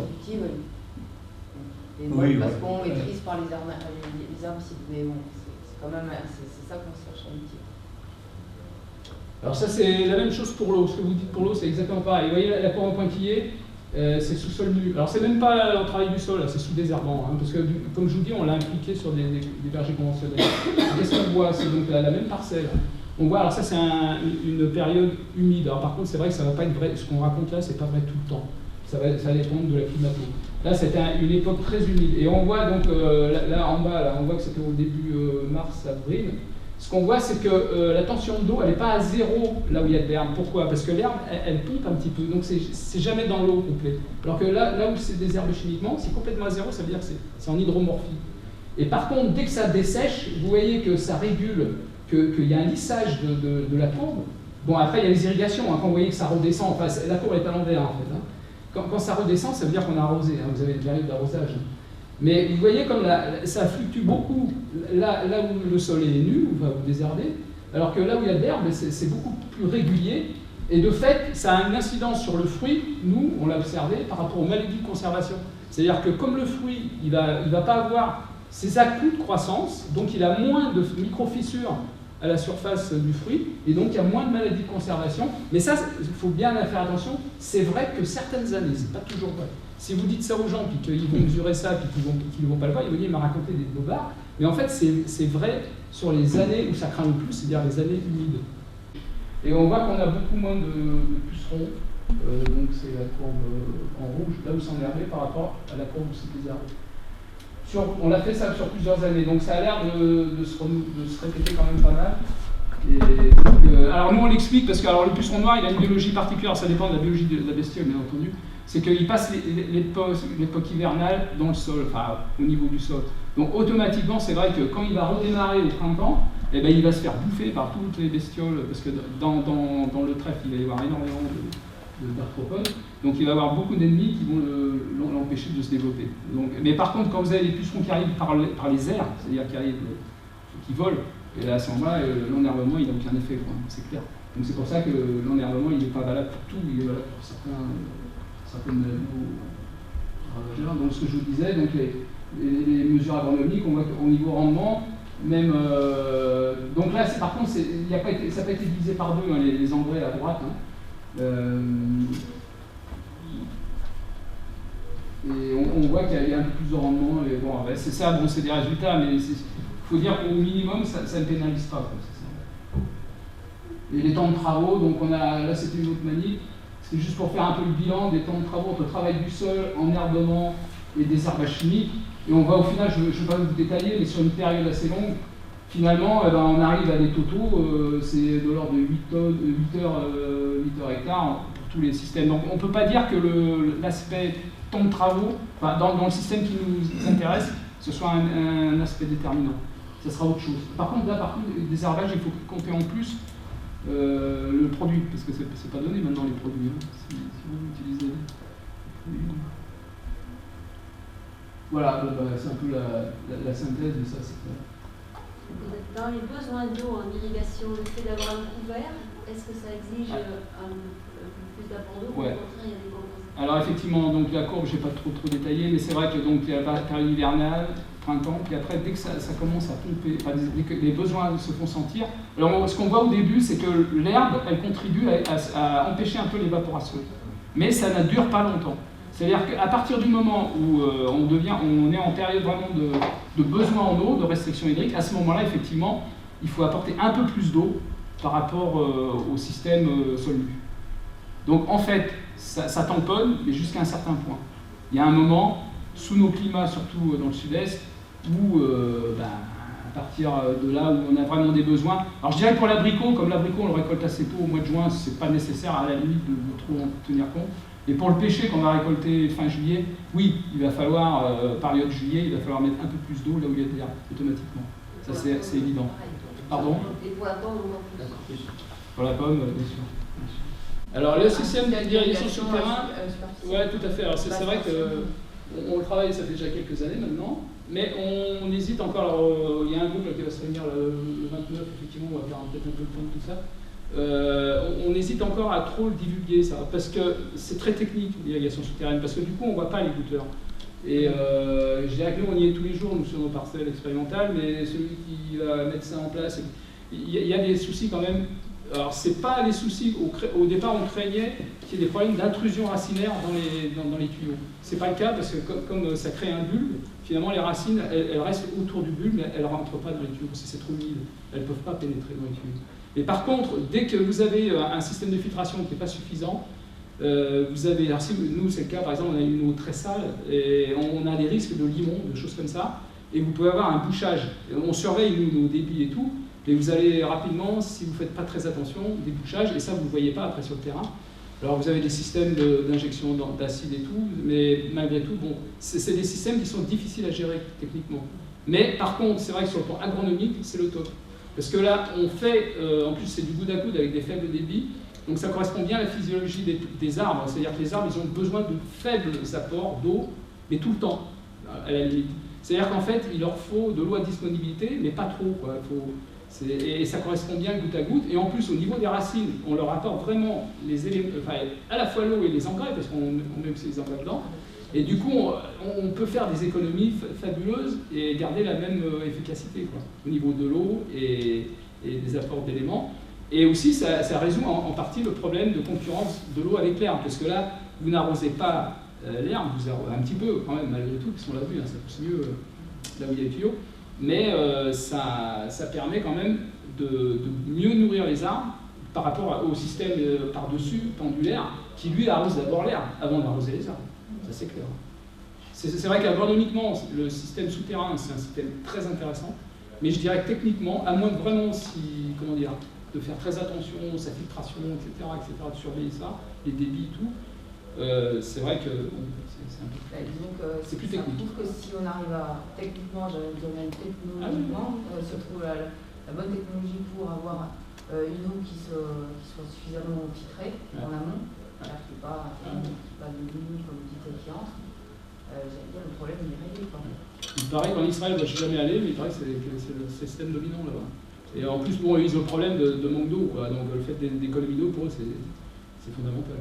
Parce qu'on maîtrise par les herbicides. Mais bon, c'est quand même c'est ça qu'on cherche à utiliser. Alors ça c'est la même chose pour l'eau, ce que vous dites pour l'eau c'est exactement pareil. Vous voyez la poire en pointillé, c'est sous sol nu. Alors c'est même pas le travail du sol, c'est sous désherbant, hein, parce que comme je vous dis on l'a impliqué sur des vergers conventionnels. Qu'est-ce qu'on voit? C'est donc la même parcelle. On voit, alors ça c'est une période humide. Alors par contre c'est vrai que ça va pas être vrai, ce qu'on raconte là c'est pas vrai tout le temps. Ça va dépendre de la climato. Là c'était une époque très humide. Et on voit donc là en bas, là, on voit que c'était au début mars-avril. Ce qu'on voit, c'est que la tension d'eau, elle n'est pas à zéro là où il y a de l'herbe. Pourquoi? Parce que l'herbe, elle pompe un petit peu, donc c'est jamais dans l'eau complet. Alors que là où c'est désherbé chimiquement, c'est complètement à zéro, ça veut dire que c'est en hydromorphie. Et par contre, dès que ça dessèche, vous voyez que ça régule, qu'il y a un lissage de la courbe. Bon, après, il y a les irrigations, hein, quand vous voyez que ça redescend, enfin, la courbe est à l'envers en fait. Hein. Quand ça redescend, ça veut dire qu'on a arrosé, hein, vous avez une période d'arrosage. Hein. Mais vous voyez comme ça fluctue beaucoup là où le sol est nu, ou désherbé, alors que là où il y a de l'herbe, c'est beaucoup plus régulier. Et de fait, ça a une incidence sur le fruit, nous, on l'a observé, par rapport aux maladies de conservation. C'est-à-dire que comme le fruit, il va pas avoir ses à-coups de croissance, donc il a moins de micro-fissures à la surface du fruit, et donc il y a moins de maladies de conservation. Mais ça, il faut bien faire attention, c'est vrai que certaines années, c'est pas toujours vrai. Si vous dites ça aux gens, puis qu'ils vont mesurer ça, puis qu'ils ne vont pas le voir, ils vont dire, il m'a raconté des bobards. Mais en fait, c'est vrai sur les années où ça craint le plus, c'est-à-dire les années humides. Et on voit qu'on a beaucoup moins de pucerons, donc c'est la courbe en rouge, là où c'est enherbé par rapport à la courbe où c'est désherbé. On a fait ça sur plusieurs années, donc ça a l'air de se répéter quand même pas mal. Et donc, alors nous on l'explique parce que le puceron noir il a une biologie particulière, ça dépend de la biologie de la bestiole bien entendu, c'est qu'il passe l'époque hivernale dans le sol, enfin au niveau du sol. Donc automatiquement c'est vrai que quand il va redémarrer au printemps, eh ben, il va se faire bouffer par toutes les bestioles, parce que dans le trèfle il va y avoir énormément d'arthropodes, donc il va y avoir beaucoup d'ennemis qui vont l'empêcher de se développer. Donc, mais par contre quand vous avez des pucerons qui arrivent par les airs, c'est-à-dire qui volent, et là, à ce moment-là, l'enherbement, il n'a aucun effet, c'est clair. Donc c'est pour ça que l'enherbement, il n'est pas valable pour tout, il est valable pour certaines ravageurs. Donc ce que je vous disais, donc les mesures agronomiques, on voit qu'au niveau rendement, même... donc là, par contre, ça n'a pas été divisé par deux, hein, les engrais à droite. Hein. Et on voit qu'il y a un peu plus de rendement. Et bon, c'est ça, bon, c'est des résultats, mais il faut dire qu'au minimum, ça ne pénalise pas. Quoi, et les temps de travaux, donc là c'était une autre manip, c'est juste pour faire un peu le bilan des temps de travaux entre le travail du sol, enherbement et désherbage chimique. Et on voit au final, je ne vais pas vous détailler, mais sur une période assez longue, finalement, on arrive à des totaux, c'est de l'ordre de 8 heures hectares pour tous les systèmes. Donc on ne peut pas dire que l'aspect temps de travaux, enfin, dans le système qui nous intéresse, ce soit un aspect déterminant. Ça sera autre chose. Par contre, le désherbage, il faut compter en plus le produit, parce que c'est pas donné maintenant les produits. Hein, si vous utilisez les produits. Voilà, c'est un peu la synthèse de ça. Dans les besoins d'eau en irrigation, le fait d'avoir un couvert, est-ce que ça exige plus d'apport d'eau ou au contraire il y a des compensations? Alors effectivement, donc la courbe, je n'ai pas trop détaillé, mais c'est vrai que donc il y a la période hivernale, printemps, puis après dès que ça commence à pomper, enfin, dès que les besoins se font sentir, alors ce qu'on voit au début, c'est que l'herbe, elle contribue à empêcher un peu l'évaporation, mais ça ne dure pas longtemps. C'est-à-dire qu'à partir du moment où on est en période vraiment de besoin en eau, de restriction hydrique, à ce moment-là, effectivement, il faut apporter un peu plus d'eau par rapport au système sol-nu. Donc en fait, ça tamponne, mais jusqu'à un certain point. Il y a un moment, sous nos climats, surtout dans le sud-est, où à partir de là où on a vraiment des besoins. Alors je dirais que pour l'abricot, comme l'abricot on le récolte assez tôt, au mois de juin, c'est pas nécessaire à la limite de trop en tenir compte. Et pour le pêcher qu'on va récolter fin juillet, oui, il va falloir, période juillet, il va falloir mettre un peu plus d'eau là où il y a de l'herbe, automatiquement. Ça c'est évident. Pardon ? Et pour la pomme, on en plus. Pour la pomme, bien sûr. Alors le système d'irrigation souterrain, ouais, tout à fait. Alors c'est vrai qu'on le travaille, ça fait déjà quelques années maintenant, mais on hésite encore. Alors, il y a un groupe là, qui va se réunir le 29, effectivement, on va faire peut-être un peu le point de tout ça. On hésite encore à trop le divulguer, ça, parce que c'est très technique l'irrigation souterraine, parce que du coup on ne voit pas les goutteurs. Et je dirais que nous on y est tous les jours, nous sur nos parcelles expérimentales, mais celui qui va mettre ça en place, il y a des soucis quand même. Alors c'est pas les soucis, au départ on craignait qu'il y ait des problèmes d'intrusion racinaire dans les tuyaux. C'est pas le cas parce que comme ça crée un bulbe, finalement les racines elles restent autour du bulbe, mais elles ne rentrent pas dans les tuyaux parce que c'est trop humide, elles ne peuvent pas pénétrer dans les tuyaux. Mais par contre, dès que vous avez un système de filtration qui n'est pas suffisant, vous avez, alors si nous c'est le cas, par exemple on a une eau très sale et on a des risques de limon, de choses comme ça, et vous pouvez avoir un bouchage. On surveille nous, nos débits et tout, et vous allez rapidement, si vous ne faites pas très attention, des bouchages, et ça vous ne le voyez pas après sur le terrain. Alors vous avez des systèmes d'injection d'acide et tout, mais malgré tout, bon, c'est des systèmes qui sont difficiles à gérer techniquement. Mais par contre, c'est vrai que sur le plan agronomique, c'est le top. Parce que là, on fait, en plus c'est du coude à coude avec des faibles débits, donc ça correspond bien à la physiologie des arbres, c'est-à-dire que les arbres, ils ont besoin de faibles apports d'eau, mais tout le temps, à la limite. C'est-à-dire qu'en fait, il leur faut de l'eau à disponibilité, mais pas trop, quoi. Et ça correspond bien goutte à goutte. Et en plus, au niveau des racines, on leur apporte vraiment les éléments, enfin, à la fois l'eau et les engrais, parce qu'on met aussi les engrais dedans. Et du coup, on peut faire des économies fabuleuses et garder la même efficacité, quoi, au niveau de l'eau et des apports d'éléments. Et aussi, ça résout en partie le problème de concurrence de l'eau avec l'herbe, parce que là, vous n'arrosez pas l'herbe, vous arrosez un petit peu quand même, malgré tout, puisqu'on l'a vu, hein, ça pousse mieux là où il y a les tuyaux, mais ça permet quand même de mieux nourrir les arbres par rapport au système par-dessus, pendulaire, qui lui arrose d'abord l'herbe avant d'arroser les arbres. Ça c'est clair. C'est vrai qu'agronomiquement, le système souterrain, c'est un système très intéressant, mais je dirais que techniquement, à moins de vraiment comment dire, de faire très attention, sa filtration, etc., de surveiller ça, les débits et tout, c'est vrai que c'est un peu c'est plus ça technique. prouve que si on arrive à, techniquement, j'allais dire même technologiquement, se trouve la bonne technologie pour avoir une eau qui soit suffisamment filtrée en amont, qui n'est pas de l'eau comme dit qui entre, j'allais dire le problème il est réglé. Il paraît qu'en Israël, je ne suis jamais allé, mais il paraît que c'est le système dominant là-bas. Et en plus, bon, ils ont le problème de manque d'eau, donc le fait d'économie d'eau pour eux, c'est fondamental.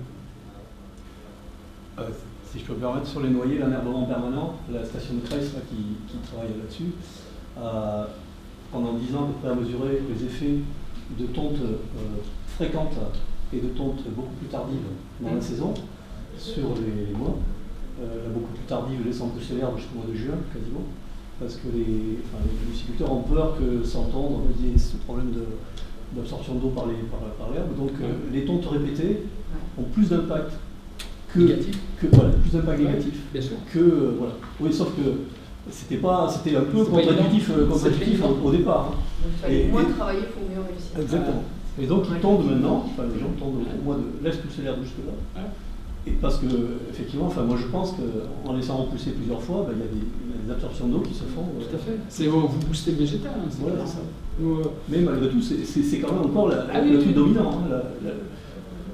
Si je peux me permettre, sur les noyers, l'enherbement permanent, la station de Kreis qui travaille là-dessus, pendant 10 ans, à peu près, a mesuré les effets de tontes fréquentes et de tontes beaucoup plus tardives dans la saison sur les mois. La beaucoup plus tardive laissant pousser l'herbe jusqu'au mois de juin, quasiment, parce que les viticulteurs ont peur que sans tondre, il y ait ce problème d'absorption d'eau par l'herbe. Donc les tontes répétées ont plus d'impact négatif. Plus d'impact négatif. Bien sûr. Voilà. Oui, sauf que c'était un peu contre-intuitif au départ. Donc il fallait moins travailler pour mieux réussir. Exactement. Et donc ils tondent maintenant, les gens tondent au mois de laisse pousser l'herbe jusque-là. Et parce que, effectivement, moi je pense qu'en laissant repousser plusieurs fois, il y a des absorptions d'eau qui se font. Tout à fait. Vous boostez le végétal. Hein, voilà, c'est ça. Mais malgré tout, c'est quand même encore le truc dominant.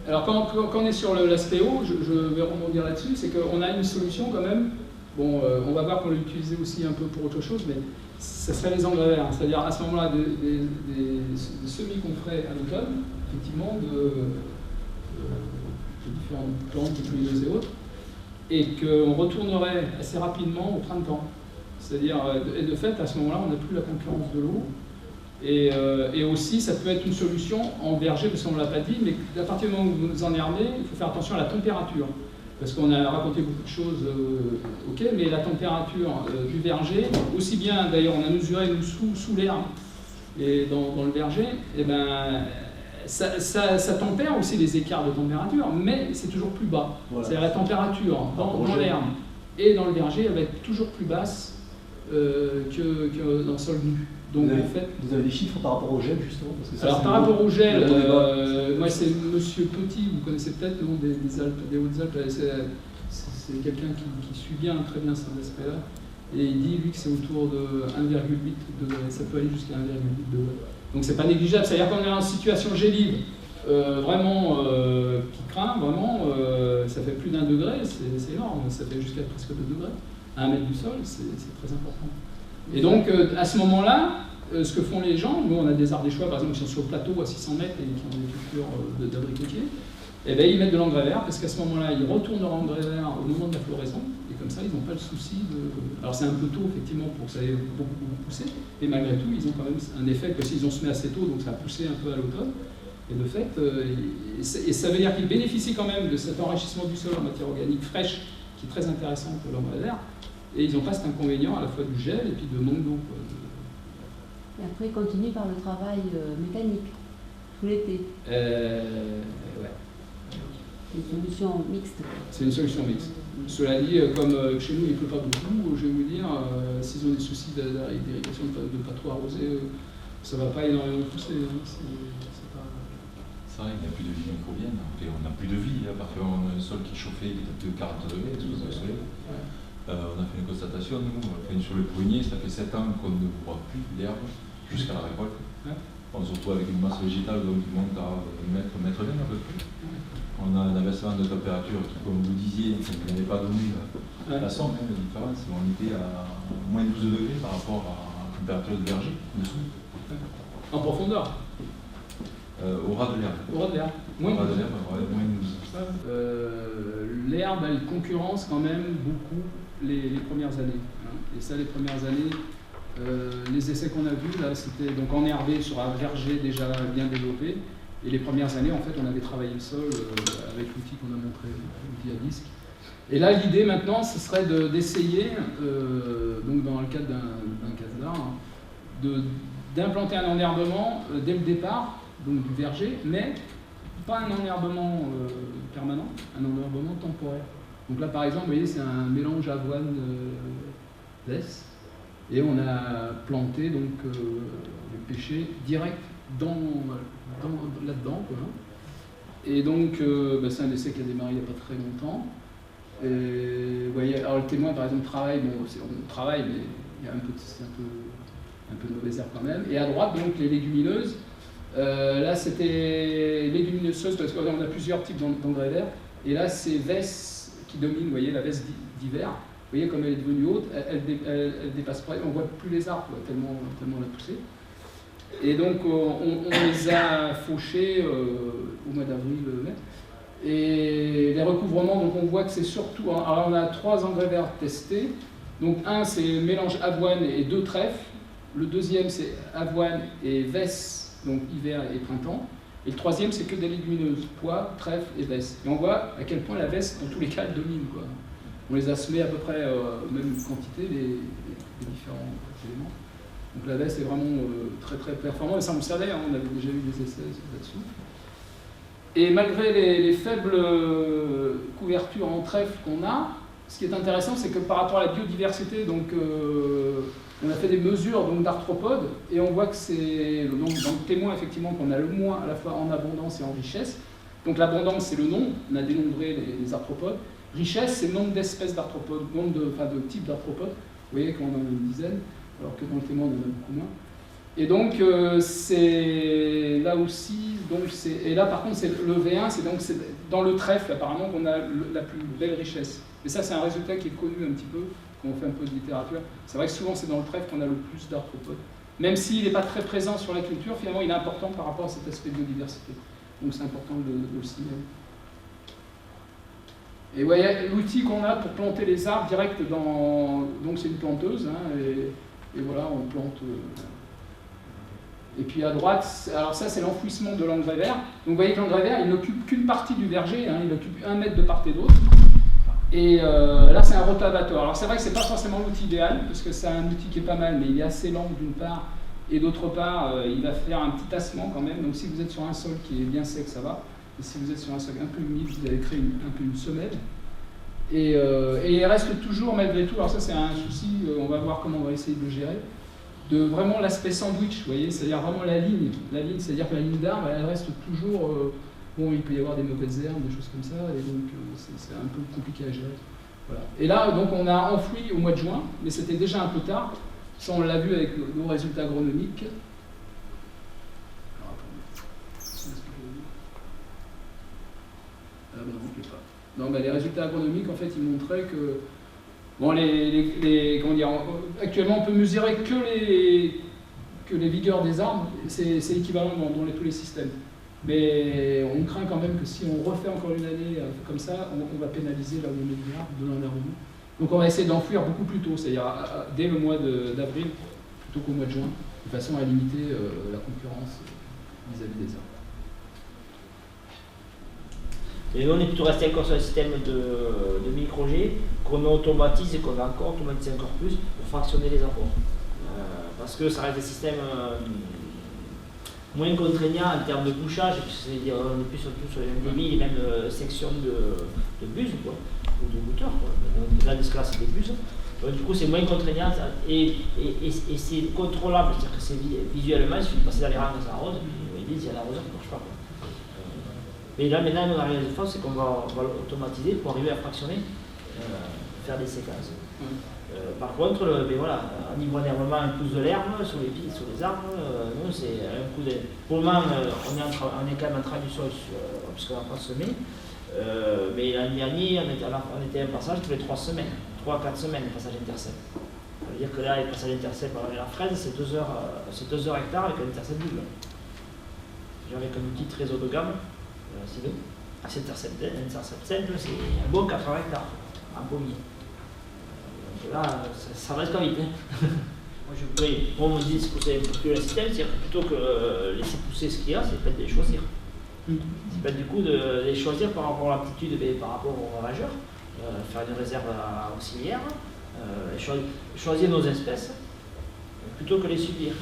Alors quand on est sur l'aspect eau, je vais rebondir là-dessus, c'est qu'on a une solution quand même. Bon, on va voir qu'on l'a utilisé aussi un peu pour autre chose, mais ça serait les engrais verts. C'est-à-dire à ce moment-là, des semis qu'on ferait à l'automne, effectivement, de différentes plantes, légumineuses et autres, et qu'on retournerait assez rapidement au printemps. C'est-à-dire, de fait, à ce moment-là, on n'a plus la concurrence de l'eau. Et aussi, ça peut être une solution en verger, parce qu'on ne l'a pas dit, mais à partir du moment où vous enherbez, il faut faire attention à la température. Parce qu'on a raconté beaucoup de choses, ok, mais la température du verger, aussi bien, d'ailleurs, on a mesuré nous, sous l'herbe et dans le verger, et ben, ça tempère aussi les écarts de température, mais c'est toujours plus bas. Voilà. C'est-à-dire la température dans l'herbe et dans le verger, elle va être toujours plus basse que dans le sol nu. Donc, vous avez des chiffres par rapport au gel, justement parce que ça, alors, par rapport au gel, moi c'est Monsieur Petit, vous connaissez peut-être le nom des Alpes, des Hautes-Alpes, c'est quelqu'un qui suit très bien cet aspect-là, et il dit, lui, que c'est autour de 1,8 degrés, ça peut aller jusqu'à 1,8 degrés. Donc c'est pas négligeable, c'est-à-dire qu'on est en situation gélive, vraiment qui craint, vraiment, ça fait plus d'1 degré, c'est énorme, ça fait jusqu'à presque 2 degrés. À 1 mètre du sol, c'est très important. Et donc, à ce moment-là, ce que font les gens, nous on a des ardéchois par exemple qui sont sur le plateau à 600 mètres et qui ont des cultures d'abricotiers, et bien ils mettent de l'engrais vert parce qu'à ce moment-là, ils retournent leur engrais vert au moment de la floraison et comme ça, ils n'ont pas le souci de. Alors, c'est un peu tôt effectivement pour que ça ait beaucoup poussé, et malgré tout, ils ont quand même un effet que s'ils ont semé assez tôt, donc ça a poussé un peu à l'automne. Et de fait, et ça veut dire qu'ils bénéficient quand même de cet enrichissement du sol en matière organique fraîche qui est très intéressante pour l'engrais vert. Et ils n'ont pas cet inconvénient à la fois du gel et puis de manque d'eau. Et après, ils continuent par le travail mécanique, tout l'été. Ouais. C'est une solution mixte. C'est une solution mixte. Cela dit, comme chez nous il ne pleut pas beaucoup, je vais vous dire, s'ils ont des soucis d'irrigation, de ne pas trop arroser, ça ne va pas énormément pousser. C'est vrai qu'il n'y a plus de vie microbienne. On n'a plus de vie, parce qu'on a un sol qui est chauffé, qui est de 40 degrés, tout ça, soleil. On a fait une constatation, nous, sur le prunier, ça fait 7 ans qu'on ne voit plus l'herbe jusqu'à la récolte. On se retrouve avec une masse végétale donc, qui monte à mètre à peu près. On a un inversement de température qui, comme vous disiez, n'avait pas donné la somme, la différence. On était à moins 12 degrés par rapport à la température de verger, dessous. En profondeur. Au ras de l'herbe. Au ras de l'herbe. Au ras de l'herbe, moins de 12. L'herbe, elle concurrence quand même beaucoup les premières années. Hein. Et ça, les premières années, les essais qu'on a vus, là, c'était donc en herbe sur un verger déjà bien développé. Et les premières années, en fait, on avait travaillé le sol avec l'outil qu'on a montré, l'outil à disque. Et là, l'idée maintenant, ce serait d'essayer, donc dans le cadre d'un casdar, d'implanter un enherbement dès le départ, donc du verger, mais pas un enherbement permanent, un enherbement temporaire. Donc là, par exemple, vous voyez, c'est un mélange avoine-vesse, et on a planté donc le pêcher direct là-dedans, quoi. Et donc, c'est un essai qui a démarré il n'y a pas très longtemps. Et, vous voyez, alors le témoin, par exemple, travaille, on travaille, mais il y a un peu de mauvaise herbe quand même. Et à droite, donc, les légumineuses. Là, c'était légumineuse parce qu'on a plusieurs types d'engrais verts. Et là, c'est vesse qui domine, vous voyez, la vesse d'hiver. Vous voyez comme elle est devenue haute, elle dépasse pas, on ne voit plus les arbres, quoi, tellement elle a poussé. Et donc, on les a fauchés au mois d'avril, mai. Et les recouvrements, donc on voit que c'est surtout... Alors, on a 3 engrais verts testés. Donc, un, c'est mélange avoine et 2 trèfles. Le deuxième, c'est avoine et vesse, donc hiver et printemps. Et le troisième, c'est que des légumineuses, pois, trèfle et vesse. Et on voit à quel point la vesse, dans tous les cas, elle domine, quoi. On les a semés à peu près même quantité, les différents éléments. Donc la veste est vraiment très très performante, et ça on le savait, hein, on avait déjà eu des essais là-dessus. Et malgré les faibles couvertures en trèfle qu'on a, ce qui est intéressant, c'est que par rapport à la biodiversité, donc, on a fait des mesures d'arthropodes, et on voit que c'est dans le témoin effectivement qu'on a le moins à la fois en abondance et en richesse. Donc l'abondance, c'est le nombre, on a dénombré les arthropodes. Richesse, c'est le nombre d'espèces d'arthropodes, nombre de types d'arthropodes. Vous voyez qu'on en a une dizaine, alors que dans le témoin, on en a beaucoup moins. Et donc, c'est là aussi, et là par contre, c'est le V1, c'est dans le trèfle apparemment qu'on a la plus belle richesse. Et ça, c'est un résultat qui est connu un petit peu, quand on fait un peu de littérature. C'est vrai que souvent, c'est dans le trèfle qu'on a le plus d'arthropodes. Même s'il n'est pas très présent sur la culture, finalement, il est important par rapport à cet aspect de biodiversité. Donc, c'est important de le signaler. Et vous voyez, l'outil qu'on a pour planter les arbres direct donc c'est une planteuse, hein, et voilà, on plante... Et puis à droite, alors ça c'est l'enfouissement de l'engrais vert. Donc vous voyez que l'engrais vert, il n'occupe qu'une partie du verger, hein, il occupe 1 mètre de part et d'autre. Et là c'est un rotavateur. Alors c'est vrai que c'est pas forcément l'outil idéal, parce que c'est un outil qui est pas mal, mais il est assez lent d'une part, et d'autre part, il va faire un petit tassement quand même. Donc si vous êtes sur un sol qui est bien sec, ça va. Et si vous êtes sur un sol un peu humide, vous allez créer un peu une semelle. Et il reste toujours, malgré tout, alors ça c'est un souci, on va voir comment on va essayer de le gérer, de vraiment l'aspect sandwich, vous voyez, c'est-à-dire vraiment la ligne, c'est-à-dire que la ligne d'arbre, elle reste toujours, bon, il peut y avoir des mauvaises herbes, des choses comme ça, et donc c'est un peu compliqué à gérer. Voilà. Et là, donc on a enfoui au mois de juin, mais c'était déjà un peu tard, ça on l'a vu avec nos résultats agronomiques. Ah ben non, je ne l'ai pas. Non, ben les résultats agronomiques, en fait, ils montraient que, bon, comment dire, actuellement, on peut mesurer que les vigueurs des arbres, c'est équivalent dans tous les systèmes. Mais on craint quand même que si on refait encore une année comme ça, on va pénaliser là où on met de l'arbre, de l'enherbement. Donc on va essayer d'enfouir beaucoup plus tôt, c'est-à-dire dès le mois d'avril, plutôt qu'au mois de juin, de façon à limiter la concurrence vis-à-vis des arbres. Et nous, on est plutôt resté encore sur un système de micro-G qu'on automatise et qu'on va encore automatiser encore plus pour fractionner les apports. Parce que ça reste des systèmes moins contraignants en termes de couchage, c'est-à-dire on est plus surtout sur les mêmes débits, les mêmes sections de buse quoi, ou de goutteur. Donc là, dans ce cas-là, c'est des buses. Donc, du coup, c'est moins contraignant et c'est contrôlable, c'est-à-dire que c'est visuellement, il suffit de passer dans les rangs, ça arrose, et puis il dit s'il y a l'arroseur, ça ne marche pas. Mais là, maintenant, on a rien de force, c'est qu'on va l'automatiser pour arriver à fractionner, faire des séquences. Par contre, ben voilà, au niveau d'enherbement, un pouce de l'herbe sur les pieds, sur les arbres, nous, c'est un coup de... Pour le moment, on est quand même en train du sol, puisqu'on n'a pas semé. Mais l'année dernière, on était à un passage tous les 3 semaines, 3 à 4 semaines, un passage intercept. veut dire que là, il passe à l'intercept avec la fraise, c'est 2 heures hectares avec un intercept double. Avec un outil très haut de gamme, c'est nous. Cet intercept simple, c'est un bon 80 hectares en pommier. Donc là, ça va vite. Hein. Moi, on me dit que c'est un peu plus un système, c'est-à-dire que plutôt que laisser pousser ce qu'il y a, c'est peut-être de les choisir. C'est peut-être du coup de les choisir par rapport à l'aptitude et par rapport aux ravageurs, faire une réserve auxiliaire, choisir nos espèces, plutôt que les subir.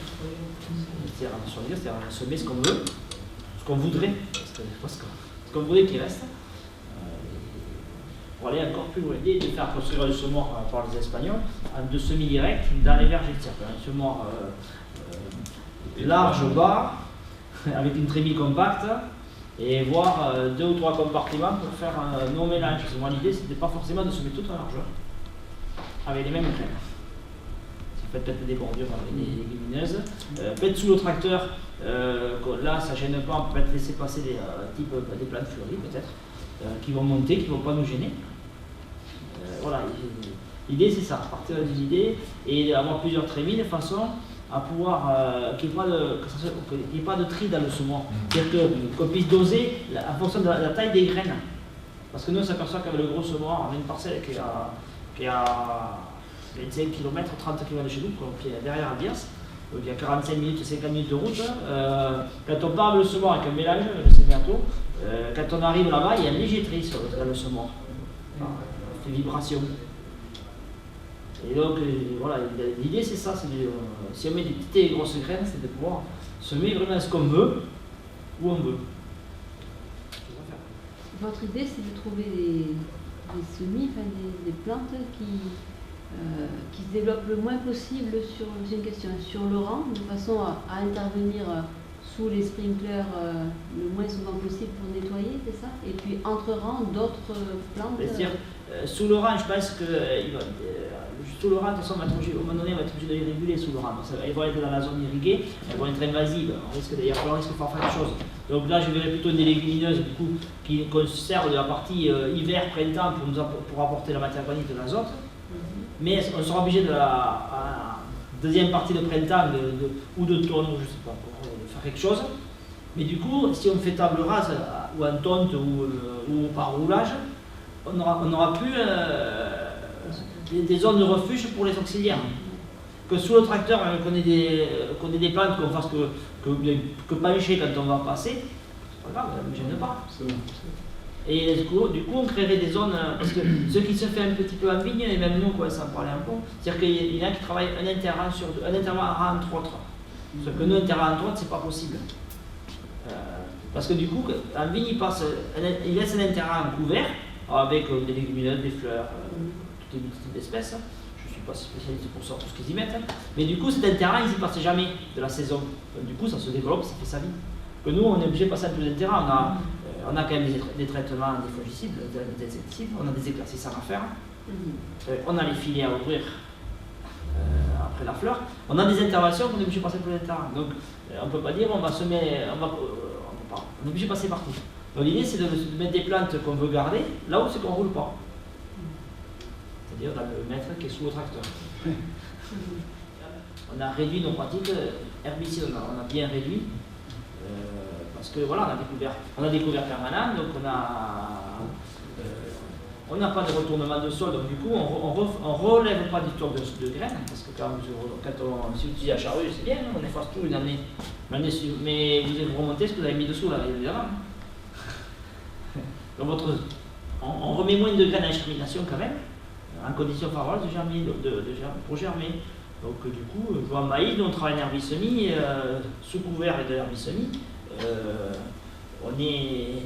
C'est-à-dire choisir, c'est-à-dire semer ce qu'on veut, ce qu'on voudrait, ce qu'on voudrait qu'il reste, pour aller encore plus loin. L'idée de faire construire le semoir par les Espagnols de semi-direct dans les vergers, c'est-à-dire un semoir large, bas, avec une trémie compacte, et voire 2 ou 3 compartiments pour faire un non-mélange. Parce que moi, l'idée, c'était pas forcément de semer toute en largeur, avec les mêmes graines. Peut-être des bordures avec des légumineuses. Peut-être sous le tracteur, là ça ne gêne pas, on peut peut-être laisser passer des plantes fleuries peut-être, qui vont monter, qui ne vont pas nous gêner. Voilà, l'idée c'est ça, partir d'une idée et avoir plusieurs trémies de façon à pouvoir qu'il n'y ait pas de tri dans le semoir. C'est-à-dire qu'on puisse doser en fonction de la taille des graines. Parce que nous on s'aperçoit qu'avec le gros semoir, on a une parcelle qui a 25 km, 30 km de chez nous, qui est derrière Albias, il y a 45 minutes, 50 minutes de route. Quand on part le semoir avec un mélange, c'est bientôt, quand on arrive là-bas, il y a un léger tri dans le semoir. C'est une vibration. Et donc, voilà, l'idée c'est ça, si on met des petites et grosses graines, c'est de pouvoir semer vraiment ce qu'on veut, où on veut. Votre idée, c'est de trouver des semis, enfin des plantes qui se développent le moins possible sur le rang, de façon à intervenir sous les sprinklers le moins souvent possible pour nettoyer, c'est ça? Et puis entre rangs, d'autres plantes. C'est-à-dire, sous le rang, je pense que sous le rang, de toute façon, à un moment donné, on va être obligé de les réguler sous le rang. Elles vont être dans la zone irriguée, elles vont être invasives, on risque de faire des choses. Donc là, je verrais plutôt des légumineuses du coup, qui conservent de la partie hiver-printemps pour apporter la matière organique de l'azote. Mais on sera obligé de la deuxième partie de printemps ou de tonne, je ne sais pas, pour faire quelque chose. Mais du coup, si on fait table rase ou en tonte ou par roulage, on n'aura plus des zones de refuge pour les auxiliaires. Que sous le tracteur, qu'on ait des plantes qu'on fasse que pencher quand on va passer, c'est pas grave, ça ne me gêne pas. Et du coup, on créerait des zones, parce que ce qui se fait un petit peu en vigne, et même nous, quoi, ça en parlait un peu, c'est-à-dire qu'il y en a qui travaillent un intervalle entre autres. Sauf que nous, un intervalle entre autres, c'est pas possible. Parce que du coup, en vigne, il laisse un intervalle couvert, avec des légumineuses, des fleurs, toutes les types d'espèces. Je ne suis pas spécialiste pour ça, tout ce qu'ils y mettent. Mais du coup, cet intervalle, il n'y passe jamais de la saison. Donc, du coup, ça se développe, ça fait sa vie. Que nous, on est obligé de passer un peu d'intérêt. On a quand même des traitements des fongicides, des insecticides, on a des éclaircissants à faire, on a les filets à ouvrir après la fleur, on a des interventions qu'on est obligé de passer pour les terrains. Donc on ne peut pas dire on va semer, on est obligé de passer partout. Donc l'idée c'est de mettre des plantes qu'on veut garder là où c'est qu'on ne roule pas. C'est-à-dire dans le mètre qui est sous le tracteur. On a réduit nos pratiques herbicides, on a bien réduit. Parce que voilà, on a découvert permanent, donc on n'a pas de retournement de sol, donc du coup on relève pas du stock de graines, parce que si vous utilisez la charrue, c'est bien, on efface tout une année. Mais vous remontez ce que vous avez mis dessous là, évidemment. Donc on remet moins de graines à germination quand même, en conditions favorables pour germer. Donc du coup, je vois en maïs, nous on travaille en herbicide sous couvert et de l'herbicide. On est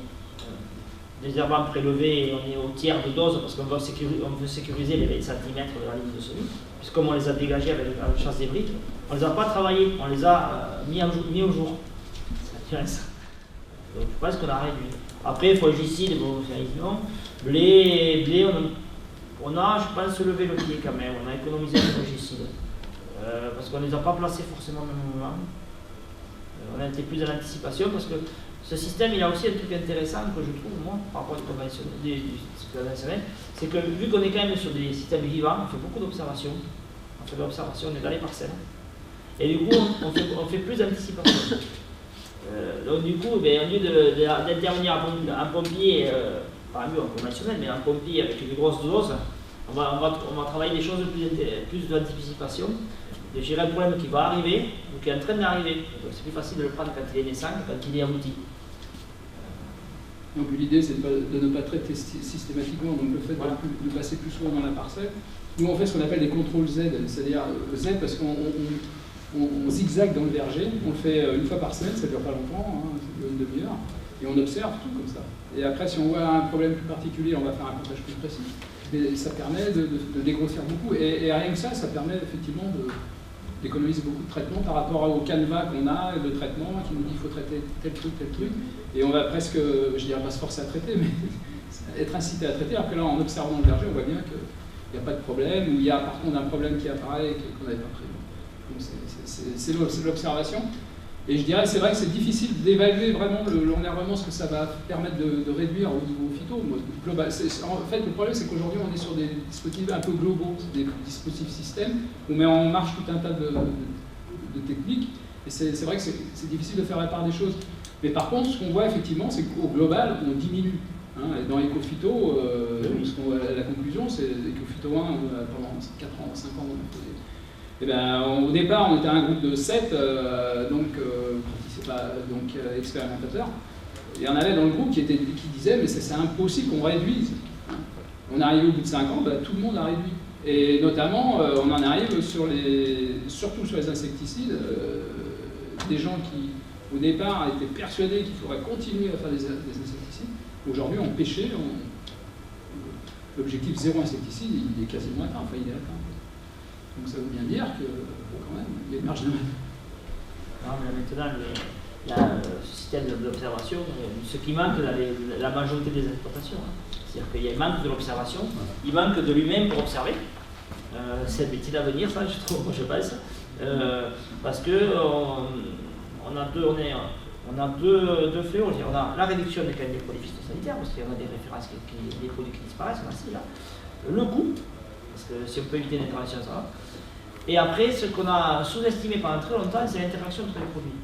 désherbant prélevé et on est au tiers de dose parce qu'on veut sécuriser les 20 cm de la ligne de semis, puisque comme on les a dégagés avec la chasse des briques, on ne les a pas travaillés, on les a mis au jour. Donc je pense qu'on a réduit. Après, il faut fongicide, blé, on a, je pense, levé le pied quand même, on a économisé les fongicides. Parce qu'on ne les a pas placés forcément au même moment. On a été plus dans l'anticipation parce que ce système, il a aussi un truc intéressant que je trouve, moi, par rapport au conventionnel, c'est que vu qu'on est quand même sur des systèmes vivants, on fait beaucoup d'observations. on fait de l'observation, on est dans les parcelles. Et du coup, on fait plus d'anticipation. Donc du coup, ben, au lieu d'intervenir en pompier, pas mieux en conventionnel, mais en pompier avec une grosse dose, on va travailler des choses plus d'anticipation, de gérer un problème qui va arriver ou qui est en train d'arriver. Donc c'est plus facile de le prendre quand il est naissant que quand il est abouti. Donc l'idée c'est de ne pas traiter systématiquement, donc le fait de passer plus souvent dans la parcelle. Nous on fait ce qu'on appelle des contrôles Z, c'est-à-dire Z parce qu'on zigzague dans le verger, on le fait une fois par semaine, ça ne dure pas longtemps, hein, ça dure une demi-heure, et on observe tout comme ça. Et après si on voit un problème plus particulier, on va faire un comptage plus précis. Mais ça permet de dégrossir beaucoup, et rien que ça permet effectivement d'économiser beaucoup de traitements par rapport au canevas qu'on a de traitement qui nous dit qu'il faut traiter tel truc, et on va presque, je dirais pas se forcer à traiter, mais être incité à traiter, alors que là en observant le verger, on voit bien qu'il n'y a pas de problème, ou il y a par contre un problème qui apparaît et qu'on n'avait pas prévu. Donc c'est l'observation. Et je dirais, c'est vrai que c'est difficile d'évaluer vraiment l'ennervement, ce que ça va permettre de réduire au niveau phyto. Global. En fait, le problème, c'est qu'aujourd'hui, on est sur des dispositifs un peu globaux, des dispositifs systèmes, où on met en marche tout un tas de techniques. Et c'est vrai que c'est difficile de faire la part des choses. Mais par contre, ce qu'on voit effectivement, c'est qu'au global, on diminue. Hein, et dans Ecophyto, la conclusion, c'est Ecophyto 1, pendant 4 ans, 5 ans, on a fait eh ben, au départ, on était un groupe de 7 expérimentateurs. Il y en avait dans le groupe qui disaient mais c'est impossible qu'on réduise. On arrive au bout de 5 ans, ben, tout le monde a réduit. Et notamment, on en arrive surtout sur les insecticides, des gens qui, au départ, étaient persuadés qu'il faudrait continuer à faire des insecticides. Aujourd'hui, on pêchait, l'objectif 0 insecticide, il est quasiment atteint, enfin il est atteint. Donc ça veut bien dire que, quand même, il y a une marge de manœuvre. Non, mais maintenant, ce système d'observation, ce qui manque dans la majorité des exploitations, hein. C'est-à-dire qu'il y a un manque de l'observation, il manque de l'humain pour observer. C'est un métier d'avenir, ça, je trouve, je pense. Parce que on a deux fléaux. On a la réduction des produits phytosanitaires, parce qu'il y en a des références, des produits qui disparaissent, on a là. Le coût, parce que si on peut éviter une intervention, ça va. Et après, ce qu'on a sous-estimé pendant très longtemps, c'est l'interaction entre les produits.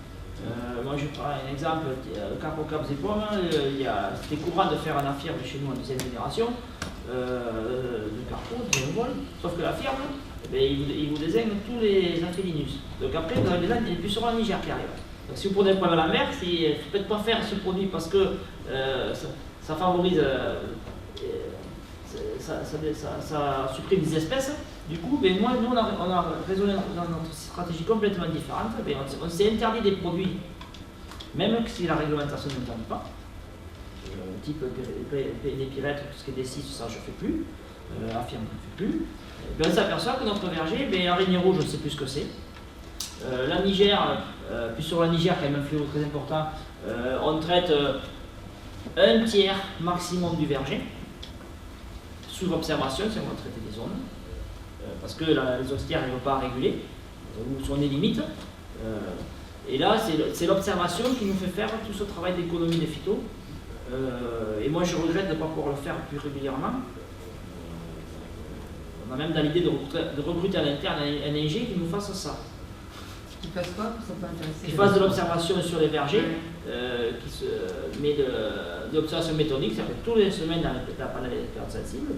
Moi, je prends un exemple, Carpocap Zepom, c'était courant de faire un affirme chez nous en deuxième génération, de Carpo, de vol, sauf que la firme, il vous désigne tous les Amphilinus. Donc après, vous avez des pucerons en Niger qui arrivent. Donc si vous prenez un problème à la mer, faites pas faire ce produit parce que ça favorise, ça supprime des espèces. Du coup, nous on a raisonné dans notre stratégie complètement différente. On s'est interdit des produits, même si la réglementation ne l'interdit pas. Type des pirettes, tout ce qui est des 6, ça je ne fais plus. Affirme, je ne fais plus. Et on s'aperçoit que notre verger, araignée rouge, je ne sais plus ce que c'est. La Niger, puis sur la Niger, quand même un fléau très important, on traite un tiers maximum du verger, sous observation, si on va traiter des zones, parce que les hostières n'arrivent pas à réguler, ou sont des limites. Et là, c'est l'observation qui nous fait faire tout ce travail d'économie des phytos. Et moi, je regrette de ne pas pouvoir le faire plus régulièrement. On a même dans l'idée de recruter à l'interne un ingé qui nous fasse ça. Qui fasse quoi? Qui fasse de l'observation sur les vergers, qui se met de l'observation méthodique, c'est-à-dire que tous les semaines dans les périodes sensibles,